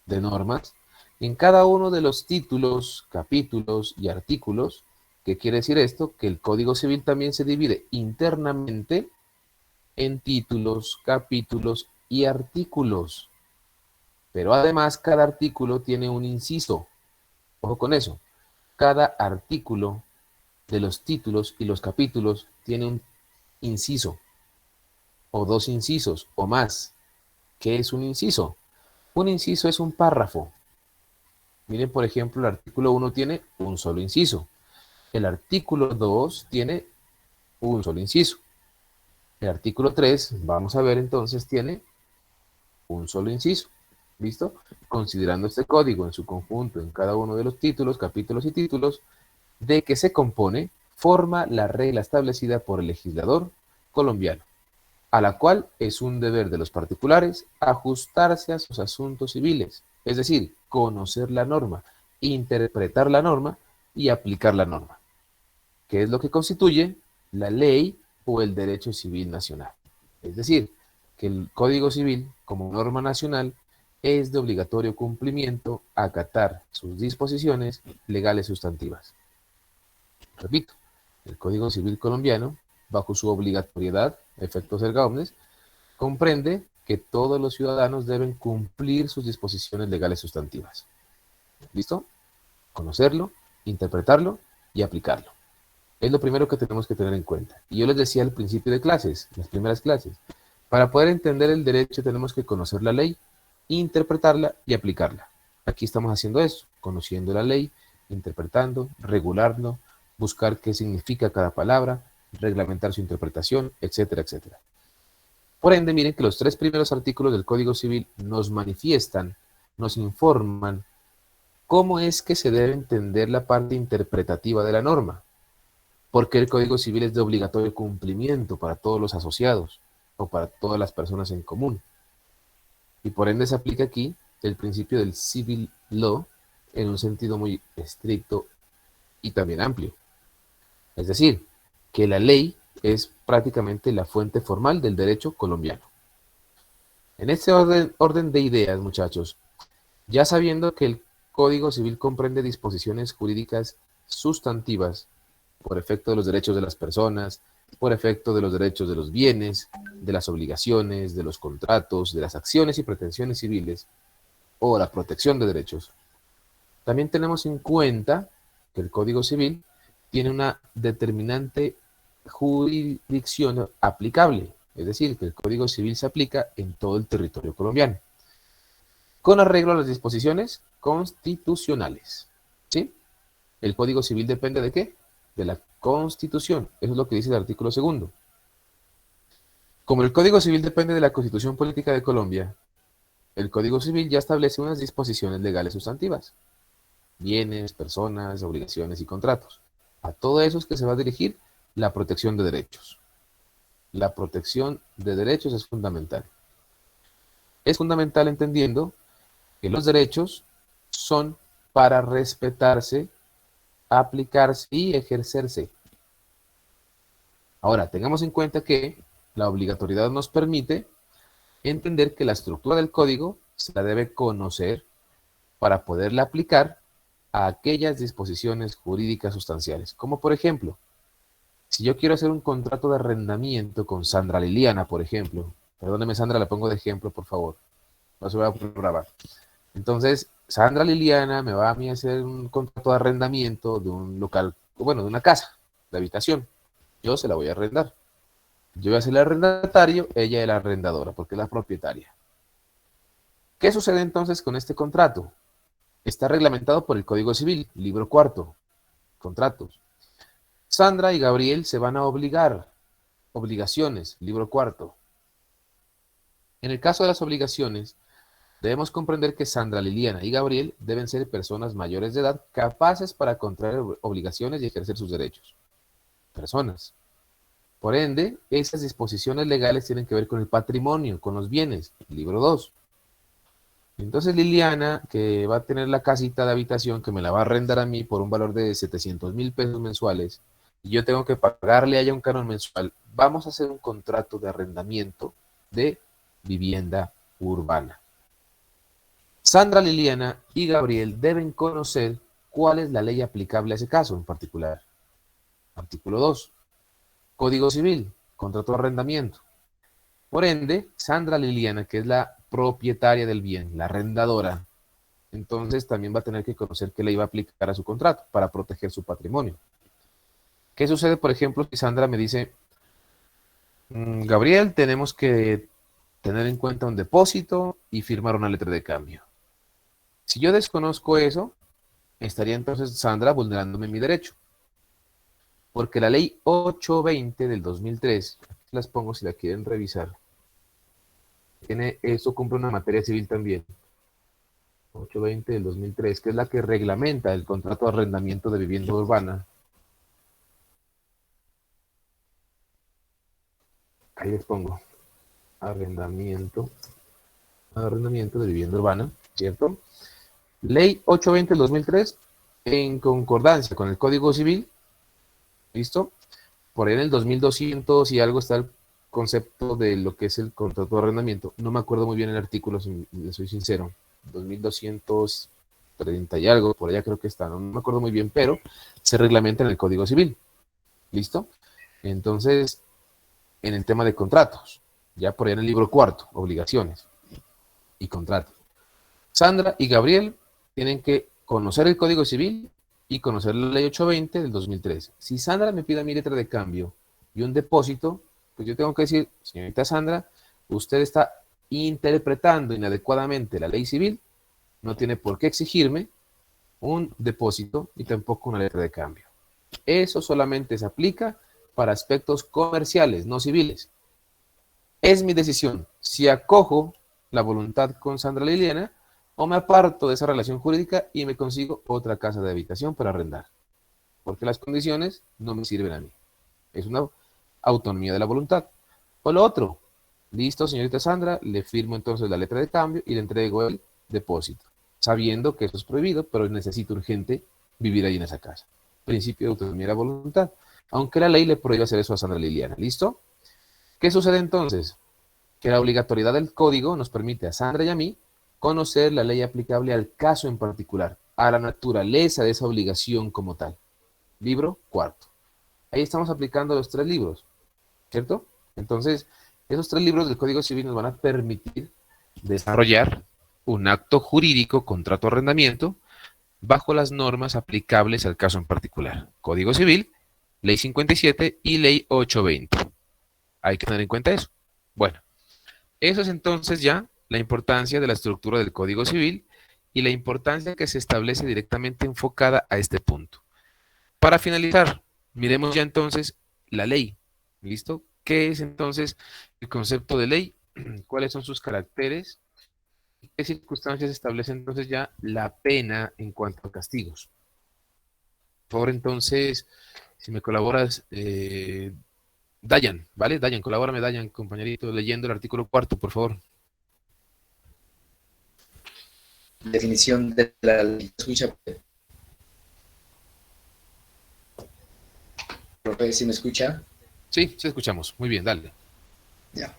de normas, en cada uno de los títulos, capítulos y artículos, ¿qué quiere decir esto? Que el Código Civil también se divide internamente en títulos, capítulos y artículos. Pero además cada artículo tiene un inciso. Ojo con eso. Cada artículo de los títulos y los capítulos tiene un inciso, o dos incisos, o más. ¿Qué es un inciso? Un inciso es un párrafo. Miren, por ejemplo, el artículo 1 tiene un solo inciso. El artículo 2 tiene un solo inciso. El artículo 3, vamos a ver entonces, tiene un solo inciso. ¿Listo? Considerando este código en su conjunto, en cada uno de los títulos, capítulos y títulos, de que se compone, forma la regla establecida por el legislador colombiano, a la cual es un deber de los particulares ajustarse a sus asuntos civiles, es decir, conocer la norma, interpretar la norma y aplicar la norma, que es lo que constituye la ley o el derecho civil nacional. Es decir, que el Código Civil, como norma nacional, es de obligatorio cumplimiento acatar sus disposiciones legales sustantivas. Repito, el Código Civil colombiano, bajo su obligatoriedad, efectos erga omnes, comprende que todos los ciudadanos deben cumplir sus disposiciones legales sustantivas. ¿Listo? Conocerlo, interpretarlo y aplicarlo. Es lo primero que tenemos que tener en cuenta. Y yo les decía al principio de clases, las primeras clases, para poder entender el derecho tenemos que conocer la ley, interpretarla y aplicarla. Aquí estamos haciendo eso, conociendo la ley, interpretando, regulando, buscar qué significa cada palabra, reglamentar su interpretación, etcétera, etcétera. Por ende, miren que los 3 primeros artículos del Código Civil nos manifiestan, nos informan cómo es que se debe entender la parte interpretativa de la norma, porque el Código Civil es de obligatorio cumplimiento para todos los asociados o para todas las personas en común. Y por ende se aplica aquí el principio del civil law en un sentido muy estricto y también amplio. Es decir, que la ley es prácticamente la fuente formal del derecho colombiano. En este orden de ideas, muchachos, ya sabiendo que el Código Civil comprende disposiciones jurídicas sustantivas por efecto de los derechos de las personas, por efecto de los derechos de los bienes, de las obligaciones, de los contratos, de las acciones y pretensiones civiles, o la protección de derechos. También tenemos en cuenta que el Código Civil tiene una determinante jurisdicción aplicable, es decir, que el Código Civil se aplica en todo el territorio colombiano, con arreglo a las disposiciones constitucionales. ¿Sí? El Código Civil depende ¿de qué? De la Constitución. Eso es lo que dice el artículo 2. Como el Código Civil depende de la Constitución Política de Colombia, el Código Civil ya establece unas disposiciones legales sustantivas: bienes, personas, obligaciones y contratos. A todo eso es que se va a dirigir la protección de derechos. La protección de derechos es fundamental. Es fundamental entendiendo que los derechos son para respetarse, aplicarse y ejercerse. Ahora, tengamos en cuenta que la obligatoriedad nos permite entender que la estructura del código se la debe conocer para poderla aplicar a aquellas disposiciones jurídicas sustanciales. Como por ejemplo, si yo quiero hacer un contrato de arrendamiento con Sandra Liliana, por ejemplo, perdóneme Sandra, la pongo de ejemplo, por favor, no se va a grabar. Entonces, Sandra Liliana me va a mí a hacer un contrato de arrendamiento de un local, bueno, de una casa, de habitación. Yo se la voy a arrendar. Yo voy a ser el arrendatario, ella es la arrendadora, porque es la propietaria. ¿Qué sucede entonces con este contrato? Está reglamentado por el Código Civil, libro 4, contratos. Sandra y Gabriel se van a obligar, obligaciones, libro 4. En el caso de las obligaciones, debemos comprender que Sandra, Liliana y Gabriel deben ser personas mayores de edad capaces para contraer obligaciones y ejercer sus derechos. Personas. Por ende, esas disposiciones legales tienen que ver con el patrimonio, con los bienes, libro 2. Entonces Liliana, que va a tener la casita de habitación que me la va a arrendar a mí por un valor de 700,000 pesos mensuales, y yo tengo que pagarle a ella un canon mensual, vamos a hacer un contrato de arrendamiento de vivienda urbana. Sandra, Liliana y Gabriel deben conocer cuál es la ley aplicable a ese caso en particular. Artículo 2. Código Civil, contrato de arrendamiento. Por ende, Sandra Liliana, que es la propietaria del bien, la arrendadora, entonces también va a tener que conocer qué ley va a aplicar a su contrato para proteger su patrimonio. ¿Qué sucede, por ejemplo, si Sandra me dice, Gabriel, tenemos que tener en cuenta un depósito y firmar una letra de cambio? Si yo desconozco eso, estaría entonces Sandra vulnerándome mi derecho. Porque la ley 820 del 2003, aquí las pongo si la quieren revisar, eso cumple una materia civil también. 820 del 2003, que es la que reglamenta el contrato de arrendamiento de vivienda urbana. Ahí les pongo. Arrendamiento de vivienda urbana, ¿cierto? Ley 820 del 2003, en concordancia con el Código Civil. ¿Listo? Por ahí en el 2200 y algo está el concepto de lo que es el contrato de arrendamiento. No me acuerdo muy bien el artículo, si le soy sincero. 2230 y algo, por allá creo que está. No me acuerdo muy bien, pero se reglamenta en el Código Civil. ¿Listo? Entonces, en el tema de contratos, ya por ahí en el libro 4, obligaciones y contratos. Sandra y Gabriel tienen que conocer el Código Civil y conocer la ley 820 del 2003. Si Sandra me pide mi letra de cambio y un depósito, pues yo tengo que decir, señorita Sandra, usted está interpretando inadecuadamente la ley civil, no tiene por qué exigirme un depósito y tampoco una letra de cambio. Eso solamente se aplica para aspectos comerciales, no civiles. Es mi decisión si acojo la voluntad con Sandra Liliana o me aparto de esa relación jurídica y me consigo otra casa de habitación para arrendar. Porque las condiciones no me sirven a mí. Es una autonomía de la voluntad. O lo otro, listo, señorita Sandra, le firmo entonces la letra de cambio y le entrego el depósito, sabiendo que eso es prohibido, pero necesito urgente vivir ahí en esa casa. Principio de autonomía de la voluntad. Aunque la ley le prohíba hacer eso a Sandra Liliana. ¿Listo? ¿Qué sucede entonces? Que la obligatoriedad del código nos permite a Sandra y a mí conocer la ley aplicable al caso en particular, a la naturaleza de esa obligación como tal. Libro 4. Ahí estamos aplicando los 3 libros. ¿cierto? Entonces, esos 3 libros del Código Civil nos van a permitir desarrollar un acto jurídico, contrato de arrendamiento, bajo las normas aplicables al caso en particular. Código Civil, Ley 57 y Ley 820. Hay que tener en cuenta eso. Bueno, eso es entonces ya la importancia de la estructura del Código Civil y la importancia que se establece directamente enfocada a este punto. Para finalizar, miremos ya entonces la ley. ¿Listo? ¿Qué es entonces el concepto de ley? ¿Cuáles son sus caracteres? ¿Qué circunstancias establece entonces ya la pena en cuanto a castigos? Por favor, entonces, si me colaboras, Dayan, ¿vale? Dayan, colabórame, Dayan, compañerito, leyendo el artículo 4, por favor. Definición de la ley. ¿Escucha? Profe, ¿sí me escucha? Sí, sí escuchamos. Muy bien, dale. Ya.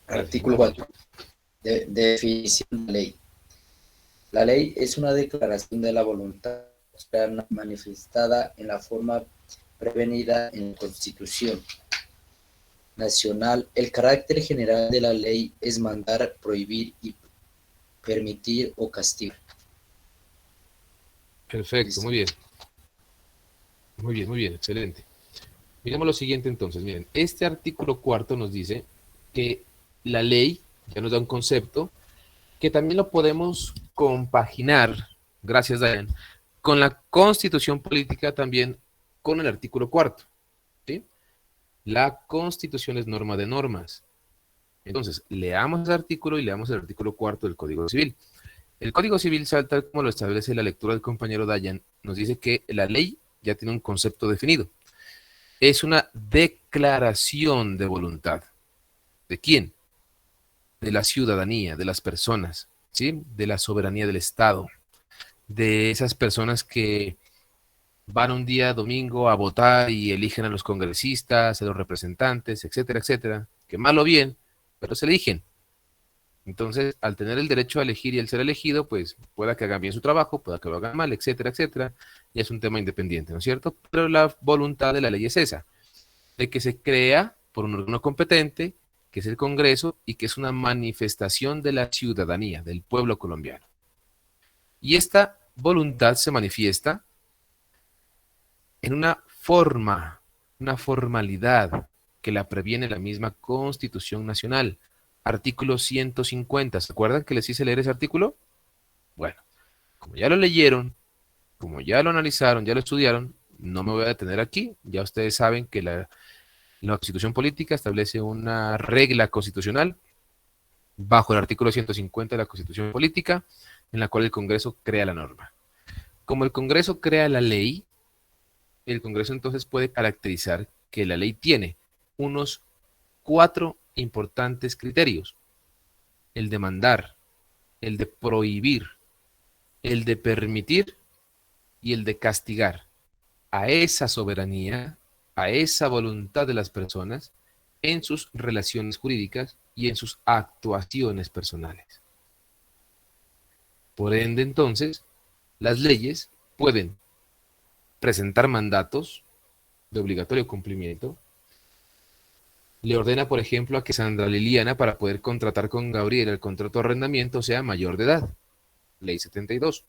Artículo 4. Definición de la ley. La ley es una declaración de la voluntad manifestada en la forma prevenida en la Constitución Nacional. El carácter general de la ley es mandar, prohibir y permitir o castigar. Perfecto, Listo. muy bien. Muy bien, excelente. Miremos lo siguiente entonces, miren, este artículo 4 nos dice que la ley ya nos da un concepto que también lo podemos compaginar, gracias Dayan, con la Constitución política también con el artículo 4, ¿sí? La Constitución es norma de normas. Entonces, leamos ese artículo y leamos el artículo 4 del Código Civil. El Código Civil, tal como lo establece la lectura del compañero Dayan, nos dice que la ley ya tiene un concepto definido. Es una declaración de voluntad. ¿De quién? De la ciudadanía, de las personas, ¿sí? De la soberanía del Estado, de esas personas que van un día domingo a votar y eligen a los congresistas, a los representantes, etcétera, etcétera, que mal o bien, pero se eligen. Entonces, al tener el derecho a elegir y el ser elegido, pues pueda que hagan bien su trabajo, pueda que lo hagan mal, etcétera, etcétera, y es un tema independiente, ¿no es cierto? Pero la voluntad de la ley es esa, de que se crea por un órgano competente, que es el Congreso, y que es una manifestación de la ciudadanía, del pueblo colombiano. Y esta voluntad se manifiesta en una forma, una formalidad que la previene la misma Constitución Nacional. Artículo 150, ¿se acuerdan que les hice leer ese artículo? Bueno, como ya lo leyeron, como ya lo analizaron, ya lo estudiaron, no me voy a detener aquí. Ya ustedes saben que la Constitución política establece una regla constitucional bajo el artículo 150 de la Constitución política, en la cual el Congreso crea la norma. Como el Congreso crea la ley, el Congreso entonces puede caracterizar que la ley tiene unos 4 importantes criterios: el de mandar, el de prohibir, el de permitir y el de castigar a esa soberanía, a esa voluntad de las personas en sus relaciones jurídicas y en sus actuaciones personales. Por ende, entonces, las leyes pueden presentar mandatos de obligatorio cumplimiento. Le ordena, por ejemplo, a que Sandra Liliana, para poder contratar con Gabriel el contrato de arrendamiento, sea mayor de edad. Ley 72.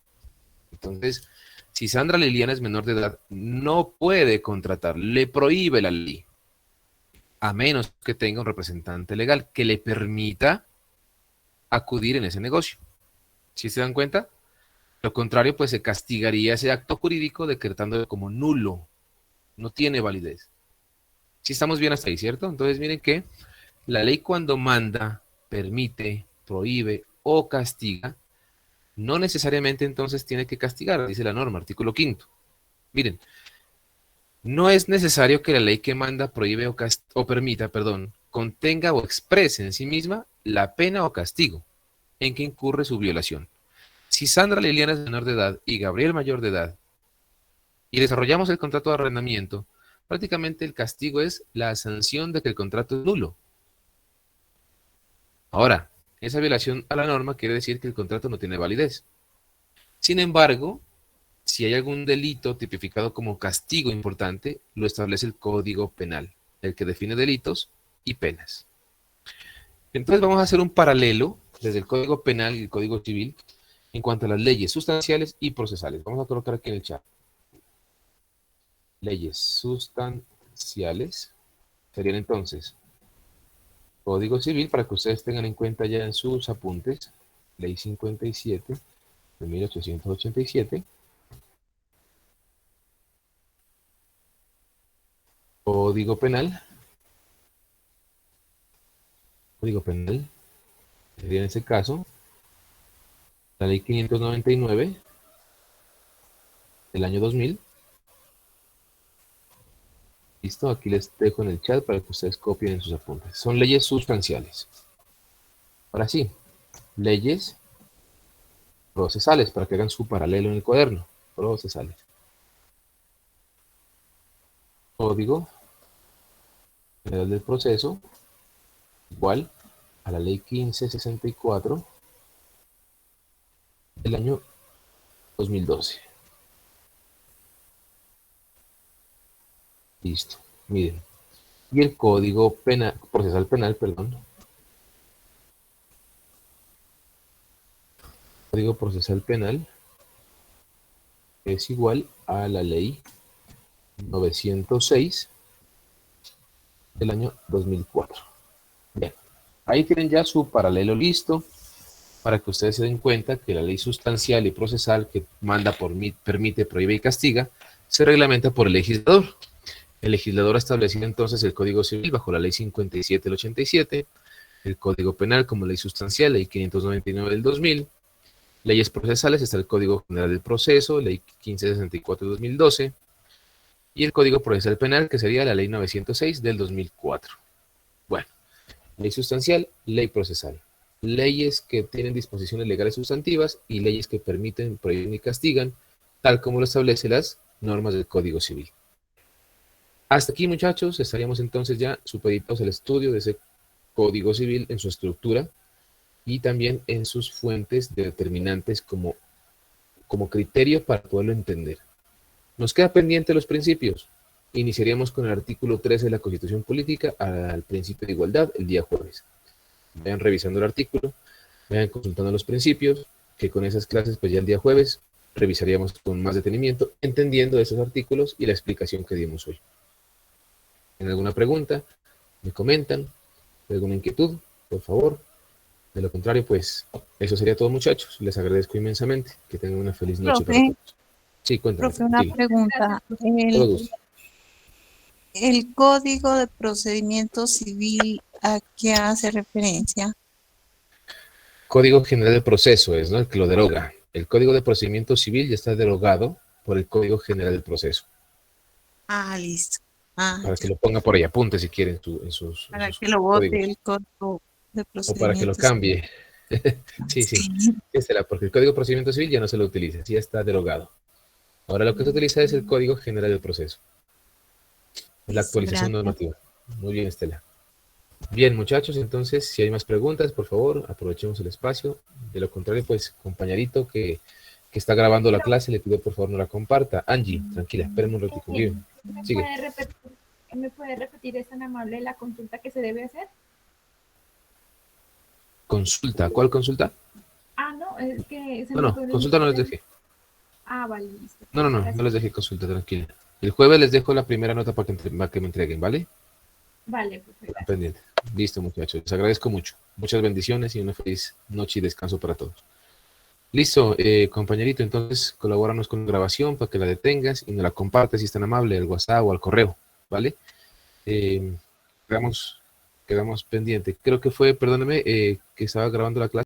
Entonces, si Sandra Liliana es menor de edad, no puede contratar, le prohíbe la ley, a menos que tenga un representante legal que le permita acudir en ese negocio. ¿Sí se dan cuenta? Lo contrario, pues se castigaría ese acto jurídico decretándolo como nulo. No tiene validez. Sí estamos bien hasta ahí, ¿cierto? Entonces miren que la ley cuando manda, permite, prohíbe o castiga, no necesariamente entonces tiene que castigar, dice la norma, artículo 5. Miren, no es necesario que la ley que manda, prohíbe o permita, contenga o exprese en sí misma la pena o castigo en que incurre su violación. Si Sandra Liliana es menor de edad y Gabriel mayor de edad, y desarrollamos el contrato de arrendamiento, prácticamente el castigo es la sanción de que el contrato es nulo. Ahora, esa violación a la norma quiere decir que el contrato no tiene validez. Sin embargo, si hay algún delito tipificado como castigo importante, lo establece el Código Penal. el que define delitos y penas. Entonces vamos a hacer un paralelo desde el Código Penal y el Código Civil en cuanto a las leyes sustanciales y procesales. Vamos a colocar aquí en el chat. Leyes sustanciales serían entonces Código Civil, para que ustedes tengan en cuenta ya en sus apuntes, Ley 57 de 1887. Código Penal. Código Penal sería en ese caso la Ley 599 del año 2000. Listo, aquí les dejo en el chat para que ustedes copien en sus apuntes. Son leyes sustanciales. Ahora sí, leyes procesales, para que hagan su paralelo en el cuaderno. Procesales. Código General del Proceso, igual a la Ley 1564 del año 2012. Listo, miren. Y el Código Penal, Procesal Penal, perdón. Código Procesal Penal es igual a la Ley 906 del año 2004. Bien, ahí tienen ya su paralelo listo para que ustedes se den cuenta que la ley sustancial y procesal que manda, permite, prohíbe y castiga se reglamenta por el legislador. El legislador ha establecido entonces el Código Civil bajo la Ley 57 del 87, el Código Penal como ley sustancial, Ley 599 del 2000, leyes procesales está el Código General del Proceso, Ley 1564 del 2012, y el Código Procesal Penal, que sería la Ley 906 del 2004. Bueno, ley sustancial, ley procesal. Leyes que tienen disposiciones legales sustantivas y leyes que permiten, prohíben y castigan, tal como lo establecen las normas del Código Civil. Hasta aquí, muchachos, estaríamos entonces ya supeditados al estudio de ese Código Civil en su estructura y también en sus fuentes determinantes como criterio para poderlo entender. Nos queda pendiente los principios. Iniciaríamos con el artículo 13 de la Constitución Política al principio de igualdad el día jueves. Vayan revisando el artículo, vayan consultando los principios, que con esas clases pues ya el día jueves revisaríamos con más detenimiento, entendiendo esos artículos y la explicación que dimos hoy. ¿Tienen alguna pregunta? ¿Me comentan? ¿Alguna inquietud? Por favor. De lo contrario, pues, eso sería todo, muchachos. Les agradezco inmensamente. Que tengan una feliz noche para todos. Sí, cuéntame. Profe, una pregunta. Todo gusto. ¿El Código de Procedimiento Civil a qué hace referencia? Código General del Proceso es, ¿no?, el que lo deroga. El Código de Procedimiento Civil ya está derogado por el Código General del Proceso. Ah, listo. Para que lo ponga por ahí, apunte si quieren en sus para que lo vote códigos. el Código de Procedimiento O para que lo cambie. Sí, sí. Porque el Código de Procedimiento Civil ya no se lo utiliza, ya está derogado. Ahora lo que se utiliza es el Código General del Proceso. La actualización normativa. Muy bien, Estela. Bien, muchachos, entonces, si hay más preguntas, por favor, aprovechemos el espacio. De lo contrario, pues, compañerito que está grabando la clase, le pido por favor no la comparta. Angie, tranquila, espérenme un ratito. Bien. Sigue. ¿Me puede repetir, es tan amable, la consulta que se debe hacer? Consulta, ¿cuál consulta? Ah, no, es que... No, consulta no les dejé. Ah, vale, listo. No les dejé consulta, tranquila. El jueves les dejo la primera nota para que me entreguen, ¿vale? Vale, perfecto. Pendiente. Listo, muchachos. Les agradezco mucho. Muchas bendiciones y una feliz noche y descanso para todos. Listo, compañerito, entonces colabóranos con la grabación para que la detengas y nos la compartes si es tan amable, al WhatsApp o al correo, ¿vale? Quedamos pendiente. Creo que fue, perdóneme, que estaba grabando la clase.